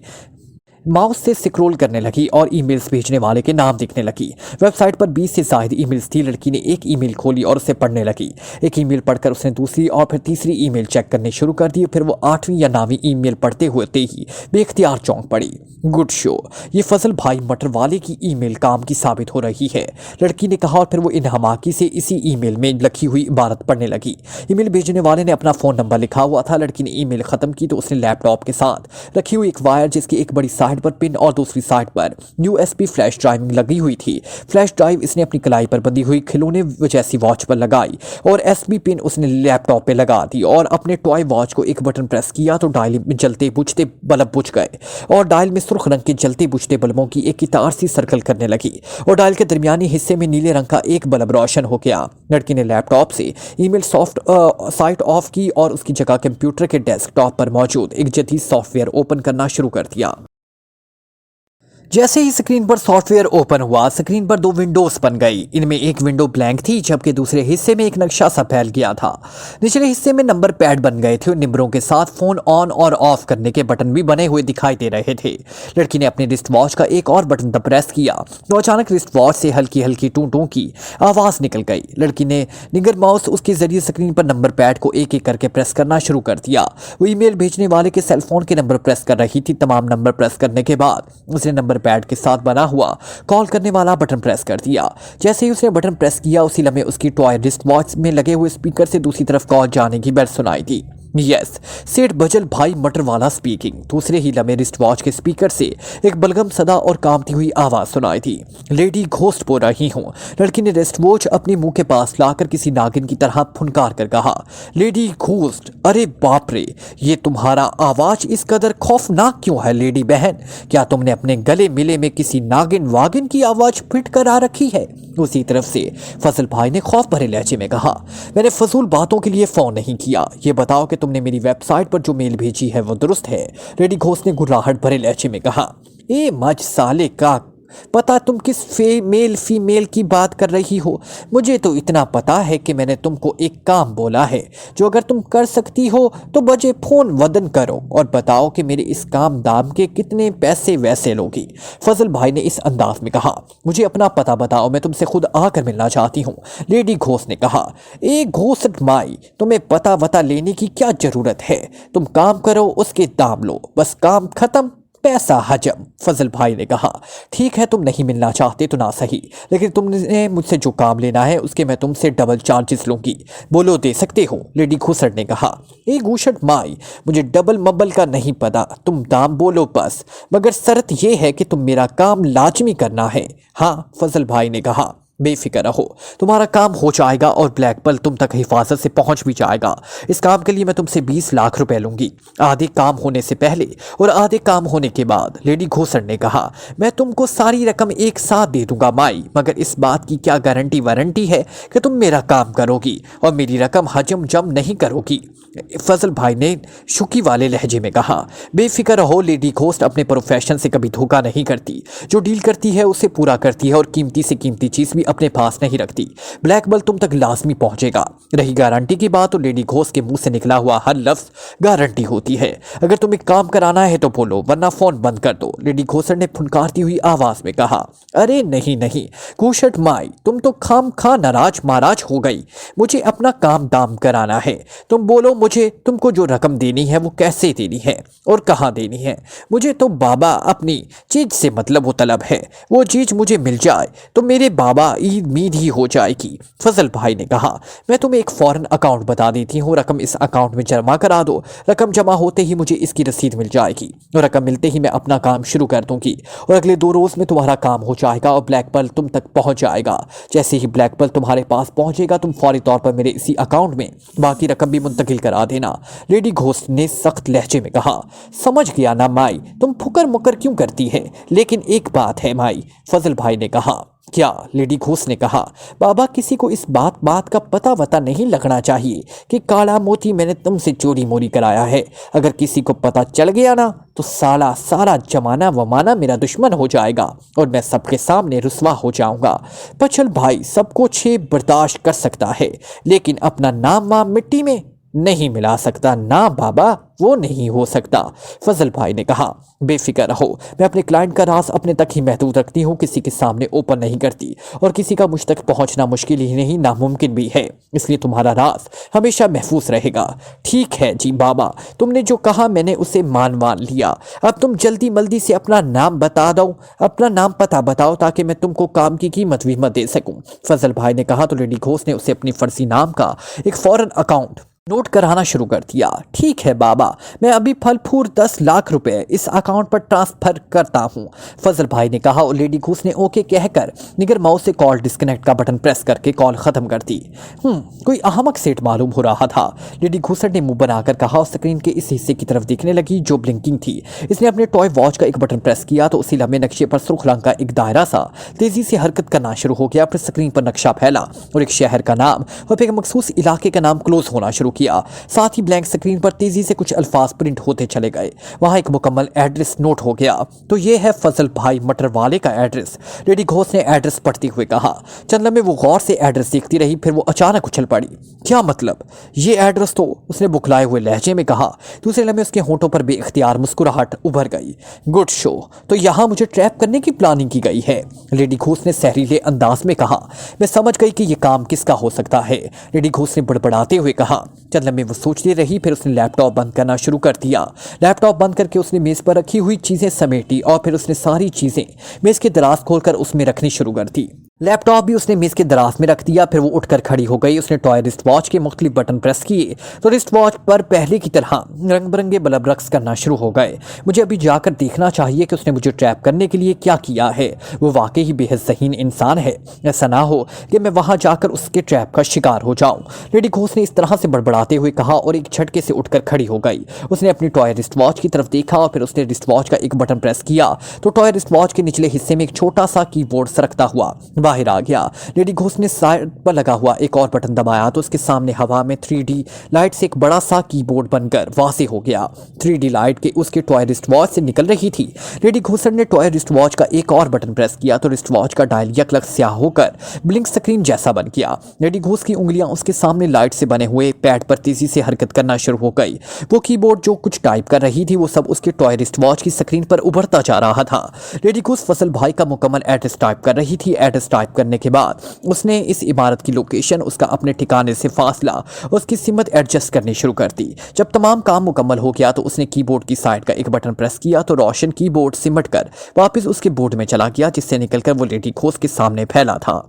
माउस से स्क्रॉल करने लगी और ईमेल्स भेजने वाले के नाम दिखने लगी। वेबसाइट पर 20 से ज्यादा ईमेल्स थी। लड़की ने एक ईमेल खोली और उसे पढ़ने लगी। एक ईमेल पढ़कर उसने दूसरी और फिर तीसरी ईमेल चेक करनी शुरू कर दी। फिर वो 8वीं या 9वीं ईमेल पढ़ते होते ही बेख्तियार चौंक पड़ी। गुड शो, ये फजल भाई मटर वाले की ईमेल काम की साबित हो रही है, लड़की ने कहा और फिर वो इन हमाकी से इसी ईमेल में लिखी हुई इबारत पढ़ने लगी। ईमेल भेजने वाले ने अपना फोन नंबर लिखा हुआ था। लड़की ने ईमेल खत्म की तो उसने लैपटॉप के साथ रखी हुई एक वायर जिसकी एक बड़ी साइड पर पिन और दूसरी साइड पर यूएसबी फ्लैश ड्राइव लगी हुई थी। फ्लैश ड्राइव इसने अपनी कलाई पर बंधी हुई खिलौने जैसी वॉच पर लगाई और एसबी पिन उसने लैपटॉप पे लगा दी और अपने टॉय वॉच को एक बटन प्रेस किया तो डायल में जलते बुझते बल्ब बुझ गए और डायल में सुर्ख रंग के जलते बुझते बल्बों की एक कतार सी सर्कल करने लगी और डायल के दरमियानी हिस्से में नीले रंग का एक बल्ब रोशन हो गया। लड़की ने लैपटॉप से ईमेल साइट ऑफ की और उसकी जगह कंप्यूटर के डेस्कटॉप पर मौजूद एक जदीद सॉफ्टवेयर ओपन करना शुरू कर दिया। जैसे ही स्क्रीन पर सॉफ्टवेयर ओपन हुआ स्क्रीन पर 2 विंडोज बन गई। इनमें एक विंडो ब्लैंक थी जबकि दूसरे हिस्से में एक नक्शा सा फैल गया था। निचले हिस्से में नंबर पैड बन गए थे और नंबरों के साथ फोन ऑन और ऑफ करने के बटन भी बने हुए दिखाई दे रहे थे। लड़की ने अपने रिस्ट वॉच का एक और बटन दब प्रेस किया तो अचानक रिस्ट वॉच से हल्की हल्की टू टू की आवाज निकल गई। लड़की ने निगर माउस उसके जरिए स्क्रीन पर नंबर पैड को एक एक करके प्रेस करना शुरू कर दिया। वो ईमेल भेजने वाले के सेलफोन के नंबर प्रेस कर रही थी। तमाम नंबर प्रेस करने के बाद उसने नंबर पैड के साथ बना हुआ कॉल करने वाला बटन प्रेस कर दिया। जैसे ही उसने बटन प्रेस किया उसी लम्हे उसकी टॉय रिस्ट वॉच में लगे हुए स्पीकर से दूसरी तरफ कॉल जाने की बेल सुनाई दी। यस, सेठ बजल भाई मटर वाला स्पीकिंग। दूसरे ही लम्हे रिस्ट वॉच के स्पीकर से एक बलगम सदा और कामती हुई आवाज सुनाई थी। लेडी घोस्ट बोल रही हूँ। लड़की ने रिस्ट वॉच अपने मुंह के पास लाकर किसी नागिन की तरह फुनकार कर कहा, लेडी घोस्ट। अरे बाप रे, ये तुम्हारा आवाज इस कदर खौफनाक क्यों है लेडी बहन? क्या तुमने अपने गले मिले में किसी नागिन वागिन की आवाज फिट कर आ रखी है? उसी तरफ से फजल भाई ने खौफ भरे लहजे में कहा, मैंने फजूल बातों के लिए फोन नहीं किया। ये बताओ कि तुमने मेरी वेबसाइट पर जो मेल भेजी है वो दुरुस्त है? लेडी घोष ने गुर्राहट भरे लहजे में कहा, ए मज साले का पता तुम किस मेल फीमेल की बात कर रही हो? मुझे तो इतना पता है कि मैंने तुमको एक काम बोला है जो अगर तुम कर सकती हो तो बजे फोन वदन करो और बताओ कि मेरे इस काम दाम के कितने पैसे वैसे लोगी। फजल भाई ने इस अंदाज में कहा, मुझे अपना पता बताओ, मैं तुमसे खुद आकर मिलना चाहती हूँ। लेडी घोष ने कहा, ए घोसट माई, तुम्हें पता वता लेने की क्या जरूरत है? तुम काम करो, उसके दाम लो, बस काम खत्म, पैसा हजम। फजल भाई ने कहा, ठीक है, तुम नहीं मिलना चाहते तो ना सही, लेकिन तुमने मुझसे जो काम लेना है उसके मैं तुमसे डबल चार्जेस लूंगी। बोलो, दे सकते हो? लेडी घुसट ने कहा, ए घूसट माई, मुझे डबल मबल का नहीं पता, तुम दाम बोलो बस, मगर शर्त यह है कि तुम मेरा काम लाजमी करना है। हाँ, फजल भाई ने कहा, बेफिक्र रहो, तुम्हारा काम हो जाएगा और ब्लैक बल तुम तक हिफाजत से पहुंच भी जाएगा। इस काम के लिए मैं तुमसे 20 लाख रुपए लूंगी, आधे काम होने से पहले और आधे काम होने के बाद। लेडी घोसर ने कहा, मैं तुमको सारी रकम एक साथ दे दूंगा माई, मगर इस बात की क्या गारंटी वारंटी है कि तुम मेरा काम करोगी और मेरी रकम हजम जम नहीं करोगी? फजल भाई ने शुकी वाले लहजे में कहा, बेफिक्र रहो, लेडी घोस्ट अपने प्रोफेशन से कभी धोखा नहीं करती, जो डील करती है उसे पूरा करती है और कीमती से कीमती चीज भी अपने पास नहीं रखती। ब्लैक बल तुम तक लाजमी पहुंचेगा। रही गारंटी की बात, तो लेडी घोष के मुंह से निकला हुआ हर लफ्ज गारंटी होती है। अगर तुम्हें काम कराना है तो बोलो, वरना फोन बंद कर दो। लेडी घोसर ने फुनकारती हुई आवाज में कहा, अरे नहीं नहीं घूसट माई, तुम तो खाम खा नाराज महाराज हो गई। मुझे अपना काम दाम कराना है। तुम बोलो, मुझे तुमको जो रकम देनी है वो कैसे देनी है और कहाँ देनी है? मुझे तो बाबा अपनी चीज से मतलब वो तलब है, वो चीज मुझे मिल जाए तो मेरे बाबा नाउम्मीद ही हो जाएगी। फजल भाई ने कहा, मैं तुम्हें एक फौरन अकाउंट बता देती हूँ, रकम इस अकाउंट में जमा करा दो। रकम जमा होते ही मुझे इसकी रसीद मिल जाएगी और रकम मिलते ही मैं अपना काम शुरू कर दूंगी और अगले 2 रोज में तुम्हारा काम हो जाएगा और ब्लैक पर्ल तुम तक पहुंच जाएगा। जैसे ही ब्लैक पर्ल तुम्हारे पास पहुंचेगा तुम फौरी तौर पर मेरे इसी अकाउंट में बाकी रकम भी मुंतकिल करा देना। लेडी घोस्ट ने सख्त लहजे में कहा, समझ गया ना माई, तुम फुकर मुकर क्यों करती है, लेकिन एक बात है माई। फजल भाई ने कहा, क्या? लेडी घोष ने कहा, बाबा किसी को इस बात का पता वता नहीं लगना चाहिए कि काला मोती मैंने तुमसे चोरी मोरी कराया है। अगर किसी को पता चल गया ना तो सारा जमाना वमाना मेरा दुश्मन हो जाएगा और मैं सबके सामने रुस्वा हो जाऊंगा। पचल भाई सब कुछ बर्दाश्त कर सकता है लेकिन अपना नाम वाम मिट्टी में नहीं मिला सकता ना बाबा, वो नहीं हो सकता। फजल भाई ने कहा, बेफिक्र रहो, मैं अपने क्लाइंट का राज अपने तक ही महदूद रखती हूँ, किसी के सामने ओपन नहीं करती और किसी का मुझ तक पहुँचना मुश्किल ही नहीं नामुमकिन भी है, इसलिए तुम्हारा राज हमेशा महफूज रहेगा। ठीक है जी बाबा, तुमने जो कहा मैंने उसे मान लिया। अब तुम जल्दी मल्दी से अपना नाम बता दो, अपना नाम पता बताओ ताकि मैं तुमको काम की कीमत वीमत दे सकूं। फजल भाई ने कहा तो लेडी घोष ने उसे अपनी फर्जी नाम का एक फौरन अकाउंट नोट कराना शुरू कर दिया। ठीक है बाबा, मैं अभी फल फूर 10 लाख रुपए इस अकाउंट पर ट्रांसफर करता हूँ, फजल भाई ने कहा और लेडी घूस ने ओके कहकर निगर माउस से कॉल डिस्कनेक्ट का बटन प्रेस करके कॉल खत्म कर दी। कोई अहमक सेट मालूम हो रहा था, लेडी घूसर ने मुंह बनाकर कहा और स्क्रीन के इस हिस्से की तरफ देखने लगी जो ब्लिंकिंग थी। इसने अपने टॉय वॉच का एक बटन प्रेस किया तो उसी लंबे नक्शे पर सुर्ख रंग का एक दायरा सा तेजी से हरकत करना शुरू हो गया। फिर स्क्रीन पर नक्शा फैला और एक शहर का नाम और फिर एक मखसूस इलाके का नाम क्लोज होना शुरू किया। साथ ही ब्लैंक स्क्रीन पर तेजी से कुछ अल्फाज प्रिंट होते चले गए। वहां एक मुकम्मल एड्रेस नोट हो गया। तो ये है फजल भाई मटर वाले का एड्रेस, लेडी घोष ने एड्रेस पढ़ते हुए कहा। चंद लम्हे वो गौर से एड्रेस देखती रही, फिर वो अचानक उछल पड़ी। क्या मतलब? ये एड्रेस तो, उसने बुखलाए हुए लहजे में कहा। दूसरे लम्हे उसके होंठों पर बेइख्तियार मुस्कुराहट उभर गई। गुड शो, तो यहाँ मुझे ट्रैप करने की प्लानिंग की गई है, लेडी घोष ने सहरीले अंदाज में कहा। मैं समझ गई कि ये काम किसका हो सकता है, लेडी घोष ने बड़बड़ाते हुए कहा। चंद लम्हे वो सोचती रही, फिर उसने लैपटॉप बंद करना शुरू कर दिया। लैपटॉप बंद करके उसने मेज पर रखी हुई चीजें समेटी और फिर उसने सारी चीजें मेज के दराज खोलकर उसमें रखनी शुरू कर दी। लैपटॉप भी उसने मेज के दराज में रख दिया। फिर वो उठकर खड़ी हो गई। उसने टॉय रिस्ट वॉच के मुख्तलिफ बटन प्रेस किए तो रिस्ट वॉच पर पहले की तरह रंग बिरंगे बल्ब रक्स करना शुरू हो गए। मुझे अभी जाकर देखना चाहिए कि उसने मुझे ट्रैप करने के लिए क्या किया है। वो वाकई ही बेहद ज़हीन इंसान है, ऐसा ना हो कि मैं वहां जाकर उसके ट्रैप का शिकार हो जाऊं, लेडी घोष ने इस तरह से बड़बड़ाते हुए कहा और एक झटके से उठकर खड़ी हो गई। उसने अपनी टॉय रिस्ट वॉच की तरफ देखा और फिर उसने रिस्ट वॉच का एक बटन प्रेस किया तो टॉय रिस्ट वॉच के निचले हिस्से में एक छोटा सा कीबोर्ड सरकता हुआ बाहर आ गया। लेडी घोष ने साइड पर लगा हुआ एक और बटन दबाया तो उसके सामने हवा में 3D लाइट से एक बड़ा सा कीबोर्ड बनकर वाज़े हो गया। 3D लाइट के उसके टॉय रिस्ट वॉच से निकल रही थी। लेडी घोषर ने टॉय रिस्ट वॉच का एक और बटन प्रेस किया तो रिस्ट वॉच का डायल यकलक स्याह होकर ब्लिंक स्क्रीन जैसा बन गया। लेडी घोष की उंगलियां उसके सामने लाइट से बने हुए पैड पर तेजी से हरकत करना शुरू हो गई। वो कीबोर्ड जो कुछ टाइप कर रही थी वो सब उसके टॉय रिस्ट वॉच की स्क्रीन पर उभरता जा रहा था। लेडी घोष फजल भाई का मुकम्मल एड्रेस टाइप कर रही थी। एड्रेस टाइप करने के बाद उसने इस इमारत की लोकेशन, उसका अपने ठिकाने से फासला, उसकी सिमत एडजस्ट करनी शुरू कर दी। जब तमाम काम मुकम्मल हो गया तो उसने कीबोर्ड की साइड का एक बटन प्रेस किया तो रोशन कीबोर्ड सिमट कर वापस उसके बोर्ड में चला गया जिससे निकलकर वो लेडी घोष के सामने फैला था।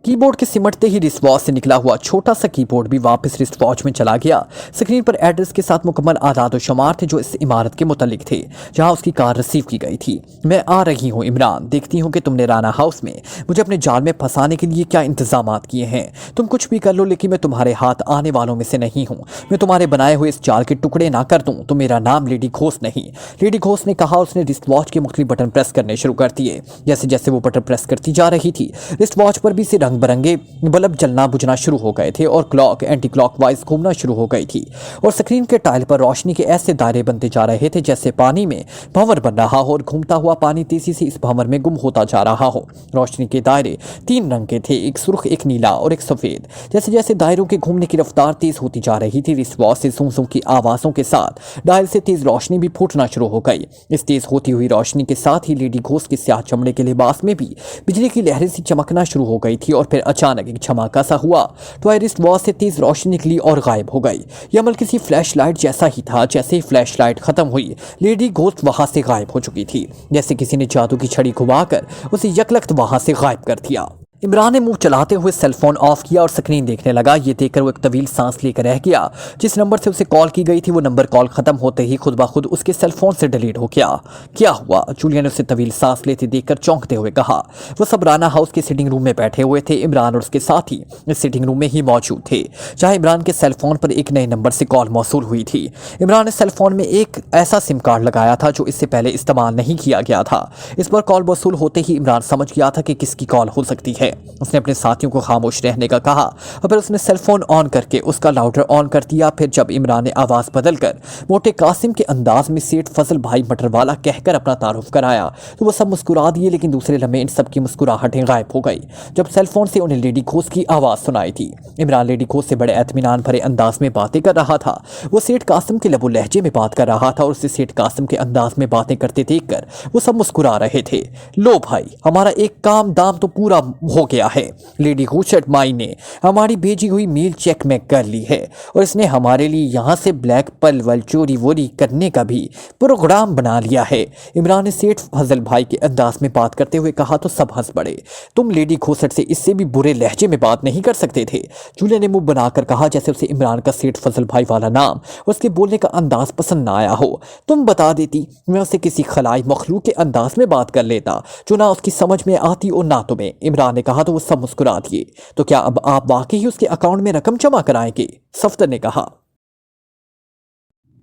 कीबोर्ड के सिमटते ही रिस्ट वॉच से निकला हुआ छोटा सा कीबोर्ड भी वापस रिस्ट वॉच में चला गया। स्क्रीन पर एड्रेस के साथ मुकम्मल आदाद और शुमार थे जो इस इमारत के मुतालिक थे जहां उसकी कार रिसीव की गई थी। मैं आ रही हूं इमरान, देखती हूं कि तुमने राना हाउस में मुझे अपने जाल में फंसाने के लिए क्या इंतजाम किए हैं। तुम कुछ भी कर लो लेकिन मैं तुम्हारे हाथ आने वालों में से नहीं हूँ। मैं तुम्हारे बनाए हुए इस जाल के टुकड़े ना कर दूँ तो मेरा नाम लेडी घोष नहीं, लेडी घोष ने कहा। उसने रिस्ट वॉच के मुख्तलिफ बटन प्रेस करने शुरू कर दिए। जैसे जैसे वो बटन प्रेस करती जा रही थी रिस्ट वॉच पर भी से रंग बिरंगे बल्ब जलना बुझना शुरू हो गए थे और क्लॉक एंटी क्लॉकवाइज घूमना शुरू हो गई थी और स्क्रीन के टाइल पर रोशनी के ऐसे दायरे बनते जा रहे थे जैसे पानी में भंवर बन रहा हो और घूमता हुआ पानी तेजी से इस भंवर में गुम होता जा रहा हो। रोशनी के दायरे 3 रंग के थे, एक सुर्ख, एक नीला और एक सफेद। जैसे जैसे दायरों के घूमने की रफ्तार तेज होती जा रही थी रिस्ट वॉच से सूं की आवाज़ों के साथ डायल से तेज रोशनी भी फूटना शुरू हो गई। इस तेज होती हुई रोशनी के साथ ही लेडी घोष के स्याह चमड़े के लिबास में भी बिजली की लहरें सी चमकना शुरू हो गई थी और फिर अचानक एक धमाका सा हुआ। टॉय रिस्ट वॉच से तेज रोशनी निकली और गायब हो गई। यह अमल किसी फ्लैश लाइट जैसा ही था। जैसे ही फ्लैश लाइट खत्म हुई लेडी घोष वहां से गायब हो चुकी थी, जैसे किसी ने जादू की छड़ी घुमाकर उसे यकलख्त वहां से गायब कर दिया। इमरान ने मुंह चलाते हुए सेलफोन ऑफ किया और स्क्रीन देखने लगा। ये देखकर वो एक तवील सांस लेकर रह गया। जिस नंबर से उसे कॉल की गई थी वो नंबर कॉल खत्म होते ही खुद ब खुद उसके सेलफोन से डिलीट हो गया। क्या हुआ? जूलिया ने उसे तवील सांस लेते देखकर चौंकते हुए कहा। वो सब राना हाउस के सिटिंग रूम में बैठे हुए थे। इमरान और उसके साथी इस सिटिंग रूम में ही मौजूद थे जहां इमरान के सेलफोन पर एक नए नंबर से कॉल मौसूल हुई थी। इमरान ने सेलफोन में एक ऐसा सिम कार्ड लगाया था जो इससे पहले इस्तेमाल नहीं किया गया था। इस पर कॉल मौसूल होते ही इमरान समझ गया था कि किसकी कॉल हो सकती है। उसने अपने साथियों को खामोश रहने का कहा और फिर उसने सेलफोन ऑन करके उसका लाउडर ऑन कर दिया। फिर जब इमरान ने आवाज बदलकर मोटे कासिम के अंदाज में सेठ फजल भाई मटरवाला कहकर अपना तारुफ कराया तो वो सब मुस्कुरा दिए, लेकिन दूसरे लम्हे इन सब की मुस्कुराहटें गायब हो गई जब सेलफोन से उन्हें लेडी घोष की आवाज सुनाई थी। इमरान लेडी घोष से बड़े एतमीनान भरे अंदाज में बातें कर रहा था। वो सेठ कासिम के लबो लहजे में बात कर रहा था और उसे सेठ कासिम के अंदाज में बातें करते देखकर वो सब मुस्कुरा रहे थे। लो भाई, हमारा एक काम दाम तो पूरा हो गया है। लेडी हुचट माई ने हमारी भेजी हुई मील चेक में कर ली है और इसने हमारे लिए यहाँ से ब्लैक पलवल चोरी वोरी करने का भी प्रोग्राम बना लिया है। इमरान ने सेठ फजल भाई के अंदाज में बात करते हुए कहा तो सब हंस पड़े। तुम लेडी घोसट से इससे भी बुरे लहजे में बात नहीं कर सकते थे। जूलिया ने मुंह बनाकर कहा जैसे उसे इमरान का सेठ फजल भाई वाला नाम और उसके बोलने का अंदाज पसंद ना आया हो। तुम बता देती, मैं उससे किसी खलाई मखलूक के अंदाज में बात कर लेता जो ना उसकी समझ में आती और ना तुम्हें। इमरान ने कहा तो वो सब मुस्कुरा दिए। तो क्या अब आप वाकई ही उसके अकाउंट में रकम जमा कराएंगे? सफदर ने कहा।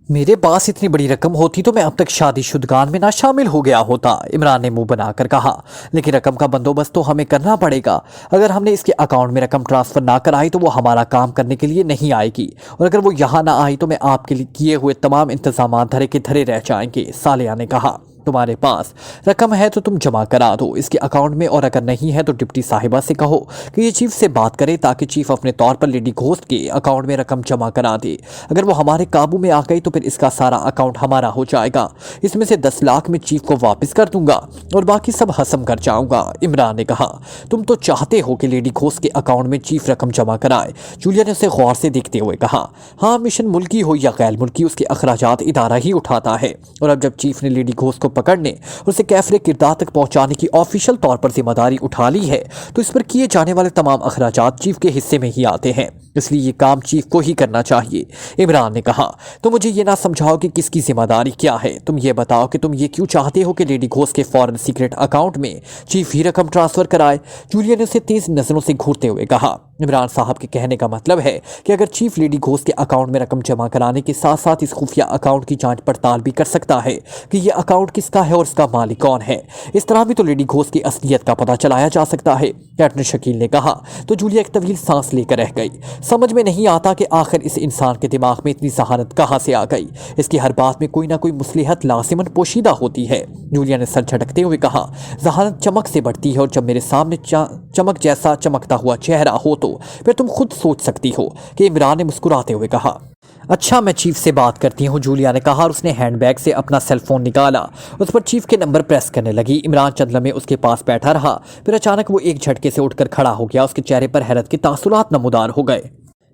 मेरे पास इतनी बड़ी रकम होती तो मैं अब तक शादीशुदगान में ना शामिल हो गया होता, इमरान ने मुंह बनाकर कहा। लेकिन रकम का बंदोबस्त तो हमें करना पड़ेगा। अगर हमने इसके अकाउंट में रकम ट्रांसफर ना कराई तो वो हमारा काम करने के लिए नहीं आएगी और अगर वो यहाँ ना आई तो मैं आपके लिए किए हुए तमाम इंतजाम धरे के धरे रह जाएंगे, सालिया ने कहा। तुम्हारे पास रकम है तो तुम जमा करा दो इसके अकाउंट में, और अगर नहीं है तो डिप्टी साहिबा से कहो कि ये चीफ से बात करे ताकि चीफ अपने तौर पर लेडी घोस्ट के अकाउंट में रकम जमा करा दे। अगर वो हमारे काबू में आ गई तो फिर इसका सारा अकाउंट हमारा हो जाएगा। इसमें से 10 लाख में चीफ को वापस कर दूंगा और बाकी सब हसम कर जाऊंगा, इमरान ने कहा। तुम तो चाहते हो कि लेडी घोस्ट के अकाउंट में चीफ रकम जमा कराए, जूलिया ने उसे गौर से देखते हुए कहा। हाँ, मिशन मुल्की हो या गैर मुल्की उसके अखराजात इदारा ही उठाता है और अब जब चीफ ने लेडी घोस्ट को पकड़ने और उसे कैफरे किरदार तक पहुंचाने की ऑफिशियल तौर पर जिम्मेदारी उठा ली है तो इस पर किए जाने वाले तमाम अखराजात चीफ के हिस्से में ही आते हैं, इसलिए ये काम चीफ को ही करना चाहिए, इमरान ने कहा। तो मुझे ये ना समझाओ कि किसकी जिम्मेदारी क्या है, तुम ये बताओ कि तुम ये क्यों चाहते हो कि लेडी घोष के फॉरेन सीक्रेट अकाउंट में चीफ ही रकम ट्रांसफर कराए, जूलिया ने उसे तेज नजरों से घूरते हुए कहा। इमरान साहब के कहने का मतलब है कि अगर चीफ लेडी घोष के अकाउंट में रकम जमा कराने के साथ साथ इस खुफिया अकाउंट की जांच पड़ताल भी कर सकता है कि यह अकाउंट किसका है और इसका मालिक कौन है। इस तरह भी तो लेडी घोष की असलियत का पता चलाया जा सकता है, कैप्टन शकील ने कहा। तो जूलिया एक तवील सांस लेकर रह गई। समझ में नहीं आता कि आखिर इस इंसान के दिमाग में इतनी जहानत कहाँ से आ गई। इसकी हर बात में कोई ना कोई मुसलिहत लाजिमन पोशीदा होती है, जूलिया ने सर झटकते हुए कहा। जहानत चमक से बढ़ती है और जब मेरे सामने चमक जैसा चमकता हुआ चेहरा हो तो फिर तुम खुद सोच सकती हो कि इमरान ने मुस्कुराते हुए कहा। अच्छा, मैं चीफ से बात करती हूँ, जूलिया ने कहा और उसने हैंडबैग से अपना सेलफोन निकाला। उस पर चीफ के नंबर प्रेस करने लगी। इमरान चंद लम्हे उसके पास बैठा रहा, फिर अचानक वो एक झटके से उठकर खड़ा हो गया। उसके चेहरे पर हैरत के तासुरात नमूदार हो गए।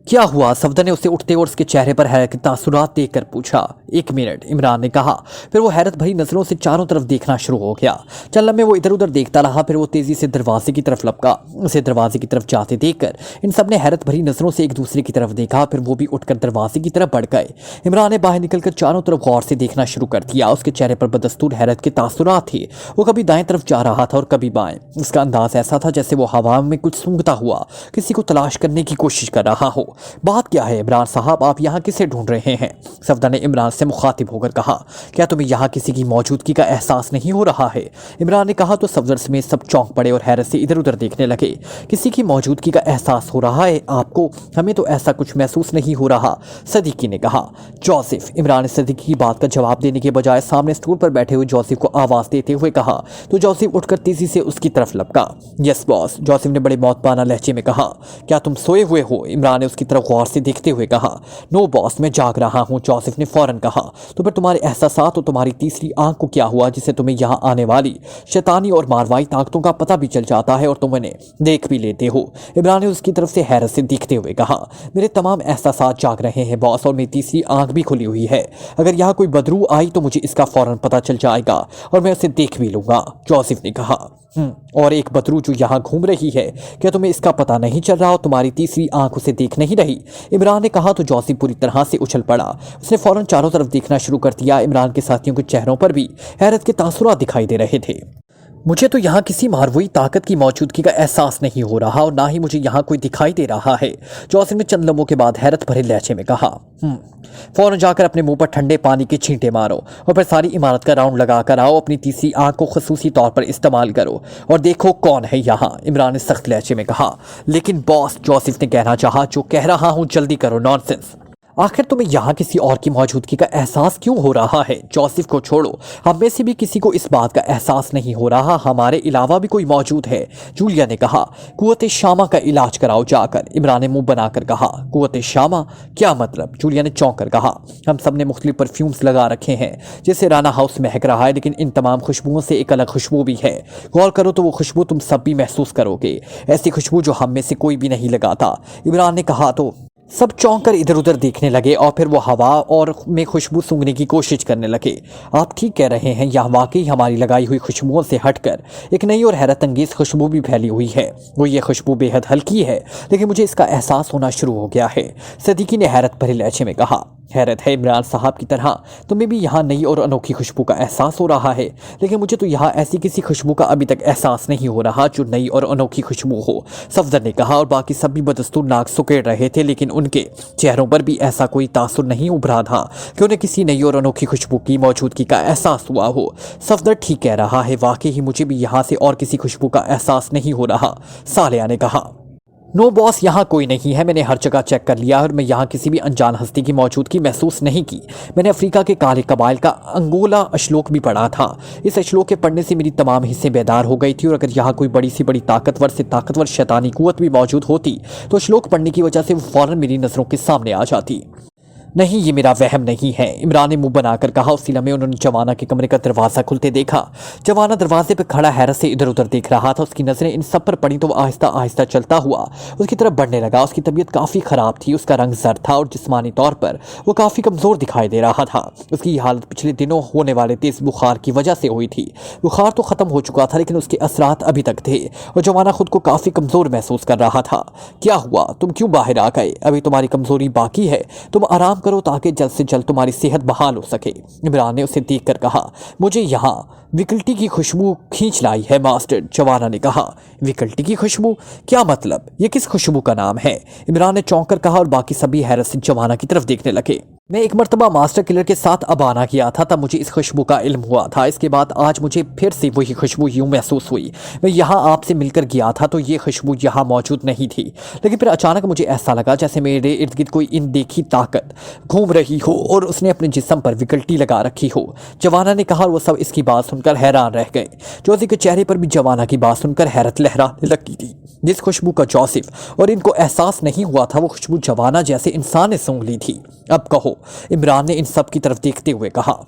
क्या हुआ? सफदर ने उसे उठते और उसके चेहरे पर हैरत के तासुरात देखकर पूछा। 1 मिनट, इमरान ने कहा। फिर वो हैरत भरी नजरों से चारों तरफ देखना शुरू हो गया। चंद लम्हे वो इधर उधर देखता रहा, फिर वो तेजी से दरवाजे की तरफ लपका। उसे दरवाजे की तरफ जाते देखकर इन सब ने हैरत भरी नजरों से एक दूसरे की तरफ देखा, फिर वो भी उठकर दरवाजे की तरफ बढ़ गए। इमरान ने बाहर निकलकर चारों तरफ गौर से देखना शुरू कर दिया। उसके चेहरे पर बदस्तूर हैरत के तासुरात थे। वो कभी दाएं तरफ जा रहा था और कभी बाएं। उसका अंदाज ऐसा था जैसे वो हवा में कुछ सूंघता हुआ किसी को तलाश करने की कोशिश कर रहा हो। बात क्या है इमरान साहब, आप यहाँ किसे ढूंढ रहे हैं? सफदर ने इमरान से मुखातिब होकर कहा। क्या तुम्हें यहाँ किसी की मौजूदगी का एहसास नहीं हो रहा है? इमरान ने कहा तो सफदर समेत सब चौंक पड़े और हैरत से इधर उधर देखने लगे। किसी की मौजूदगी का एहसास हो रहा है आपको? हमें तो ऐसा कुछ महसूस नहीं हो रहा, सदीकी ने कहा। जोसेफ, इमरान ने सदीकी की बात का जवाब देने के बजाय सामने स्टूल पर बैठे हुए जोसेफ को आवाज देते हुए कहा। तो जोसेफ उठकर तेजी से उसकी तरफ लपका। यस बॉस, जोसेफ ने बड़े मौतबाना लहजे में कहा। क्या तुम सोए हुए हो? इमरान ने उसकी तरफ गौर से देखते हुए कहा। नो बॉस, मैं जाग रहा हूं, जोसेफ ने फौरन कहा। तो फिर तुम्हारे एहसासात और तुम्हारी तीसरी आंख को क्या हुआ जिससे तुम्हें यहाँ आने वाली शैतानी और मारवाई ताकतों का पता भी चल जाता है और तुम उन्हें देख भी लेते हो? इमरान ने उसकी तरफ से हैरत से देखते हुए कहा। मेरे तमाम एहसासात जाग रहे हैं बॉस और मेरी तीसरी आंख भी खुली हुई है। अगर यहाँ कोई बदरू आई तो मुझे इसका फौरन पता चल जाएगा और मैं उसे देख भी लूंगा, जोसेफ ने कहा। और एक बदरू जो यहाँ घूम रही है, क्या तुम्हें इसका पता नहीं चल रहा? तुम्हारी तीसरी आंख उसे देख नहीं रही? इमरान ने कहा तो जॉसिफ पूरी तरह से उछल पड़ा। उसने फौरन चारों तरफ देखना शुरू कर दिया। इमरान के साथियों के चेहरों पर भी हैरत के तासुरात दिखाई दे रहे थे। मुझे तो यहाँ किसी मारवई ताकत की मौजूदगी का एहसास नहीं हो रहा और ना ही मुझे यहाँ कोई दिखाई दे रहा है, जॉसिफ ने चंद लम्हों के बाद हैरत भरे लहजे में कहा। फौरन जाकर अपने मुंह पर ठंडे पानी के छींटे मारो और फिर सारी इमारत का राउंड लगा कर आओ। अपनी तीसरी आंख को खसूसी तौर पर इस्तेमाल करो और देखो कौन है यहाँ, इमरान ने सख्त लहजे में कहा। लेकिन बॉस, जॉसिफ ने कहना चाहा, जो कह रहा हूँ जल्दी करो। नॉनसेंस, आखिर तुम्हें यहाँ किसी और की मौजूदगी का एहसास क्यों हो रहा है? जॉसिफ को छोड़ो, हम में से भी किसी को इस बात का एहसास नहीं हो रहा हमारे अलावा भी कोई मौजूद है, जूलिया ने कहा। कुव्वत शामा का इलाज कराओ जाकर, इमरान ने मुंह बनाकर कहा। कुव्वत शामा? क्या मतलब? जूलिया ने चौंक कर कहा। हम सब ने मुख्तलिफ परफ्यूम्स लगा रखे हैं जिससे राना हाउस महक रहा है, लेकिन इन तमाम खुशबुओं से एक अलग खुशबू भी है। गौर करो तो वो खुशबू तुम सब भी महसूस करोगे, ऐसी खुशबू जो हम में से कोई भी नहीं लगाता, इमरान ने कहा। तो सब चौंक कर इधर उधर देखने लगे और फिर वो हवा और में खुशबू सूंघने की कोशिश करने लगे। आप ठीक कह रहे हैं, यहाँ वाकई हमारी लगाई हुई खुशबुओं से हटकर एक नई और हैरत अंगेज खुशबू भी फैली हुई है। वो ये खुशबू बेहद हल्की है, लेकिन मुझे इसका एहसास होना शुरू हो गया है, सदीकी ने हैरत भरे लहजे में कहा। हैरत है, इमरान साहब की तरह तुम्हें भी यहाँ नई और अनोखी खुशबू का एहसास हो रहा है, लेकिन मुझे तो यहाँ ऐसी किसी खुशबू का अभी तक एहसास नहीं हो रहा जो नई और अनोखी खुशबू हो, सफदर ने कहा। और बाकी सब भी बदस्तूर नाक सुकेड़ रहे थे, लेकिन उनके चेहरों पर भी ऐसा कोई तासुर नहीं उभरा था कि उन्हें किसी नई और अनोखी खुशबू की मौजूदगी का एहसास हुआ हो। सफदर ठीक कह रहा है, वाकई ही मुझे भी यहाँ से और किसी खुशबू का एहसास नहीं हो रहा, सालिया ने कहा। नो बॉस, यहाँ कोई नहीं है, मैंने हर जगह चेक कर लिया और मैं यहाँ किसी भी अनजान हस्ती की मौजूदगी महसूस नहीं की। मैंने अफ्रीका के काले कबाइल का अंगोला अश्लोक भी पढ़ा था। इस अश्लोक के पढ़ने से मेरी तमाम हिस्से बेदार हो गई थी, और अगर यहाँ कोई बड़ी सी बड़ी ताकतवर से ताकतवर शैतानी कुव्वत भी मौजूद होती तो अश्लोक पढ़ने की वजह से वो फौरन मेरी नज़रों के सामने आ जाती। नहीं, ये मेरा वहम नहीं है, इमरान ने मुंह बनाकर कहा। उसी लम्हे उन्होंने जवाना के कमरे का दरवाज़ा खुलते देखा। जवाना दरवाजे पर खड़ा हैरत से इधर उधर देख रहा था। उसकी नज़रें इन सब पर पड़ी तो वो आहिस्ता आहिस्ता चलता हुआ उसकी तरफ बढ़ने लगा। उसकी तबीयत काफ़ी ख़राब थी, उसका रंग जर्द था और जिस्मानी तौर पर वो काफ़ी कमज़ोर दिखाई दे रहा था। उसकी हालत पिछले दिनों होने वाले तेज़ बुखार की वजह से हुई थी। बुखार तो ख़त्म हो चुका था, लेकिन उसके असरात अभी तक थे और जवाना खुद को काफ़ी कमज़ोर महसूस कर रहा था। क्या हुआ? तुम क्यों बाहर आ गए? अभी तुम्हारी कमज़ोरी बाकी है, तुम आराम करो ताकि जल्द से जल्द तुम्हारी सेहत बहाल हो सके, इमरान ने उसे देखकर कहा। मुझे यहाँ विकल्टी की खुशबू खींच लाई है मास्टर, जवाना ने कहा। विकल्टी की खुशबू? क्या मतलब? ये किस खुशबू का नाम है? इमरान ने चौंक कर कहा और बाकी सभी हैरत से जवाना की तरफ देखने लगे। मैं एक मरतबा मास्टर किलर के साथ अबाना किया था, तब मुझे इस खुशबू का इल्म हुआ था। इसके बाद आज मुझे फिर से वही खुशबू यूं महसूस हुई। मैं यहाँ आपसे मिलकर गया था तो ये खुशबू यहाँ मौजूद नहीं थी, लेकिन फिर अचानक मुझे ऐसा लगा जैसे मेरे इर्द गिर्द कोई अनदेखी ताकत घूम रही हो और उसने अपने जिस्म पर विकल्टी लगा रखी हो, जवाना ने कहा। और वो सब इसकी बात सुनकर हैरान रह गए। जोशी के चेहरे पर भी जवाना की बात सुनकर हैरत लहराने लगी थी। जिस खुशबू का जॉसिफ और इनको एहसास नहीं हुआ था, वो खुशबू जवाना जैसे इंसान ने सूंघ ली थी। अब कहो, इमरान ने इन सब की तरफ देखते हुए कहा।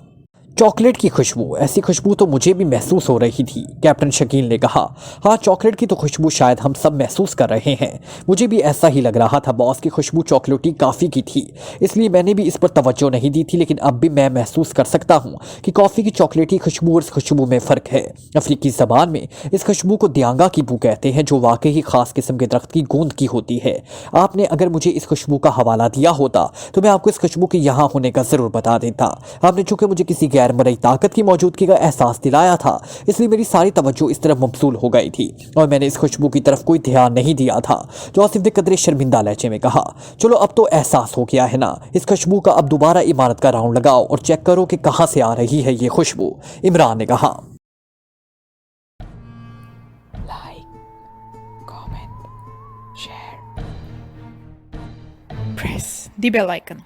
चॉकलेट की खुशबू? ऐसी खुशबू तो मुझे भी महसूस हो रही थी, कैप्टन शकील ने कहा। हाँ, चॉकलेट की तो खुशबू शायद हम सब महसूस कर रहे हैं। मुझे भी ऐसा ही लग रहा था। बॉस की खुशबू चॉकलेटी काफ़ी की थी, इसलिए मैंने भी इस पर तवज्जो नहीं दी थी, लेकिन अब भी मैं महसूस कर सकता हूँ कि कॉफ़ी की चॉकलेटी खुशबू और इस खुशबू में फ़र्क है। अफ्रीकी ज़बान में इस खुशबू को दियांगा की बू कहते हैं, जो वाकई ही ख़ास किस्म के दरख्त की गूंद की होती है। आपने अगर मुझे इस खुशबू का हवाला दिया होता तो मैं आपको इस खुशबू के यहाँ होने का ज़रूर बता देता। आपने चूँकि मुझे किसी गैर मरई ताकत की मौजूदगी का एहसास दिलाया था, इसलिए मेरी सारी तवज्जो इस तरफ मबसूल हो गई थी और मैंने इस खुशबू की तरफ कोई ध्यान नहीं दिया था, जोसेफ ने कदरे शर्मिंदा लहजे में कहा। चलो, अब तो एहसास हो गया है ना। इस खुशबू का अब दोबारा इमारत का राउंड लगाओ और चेक करो कि कहाँ से आ रही है ये खुशबू, इमरान ने कहा। Like, comment, share, press the bell icon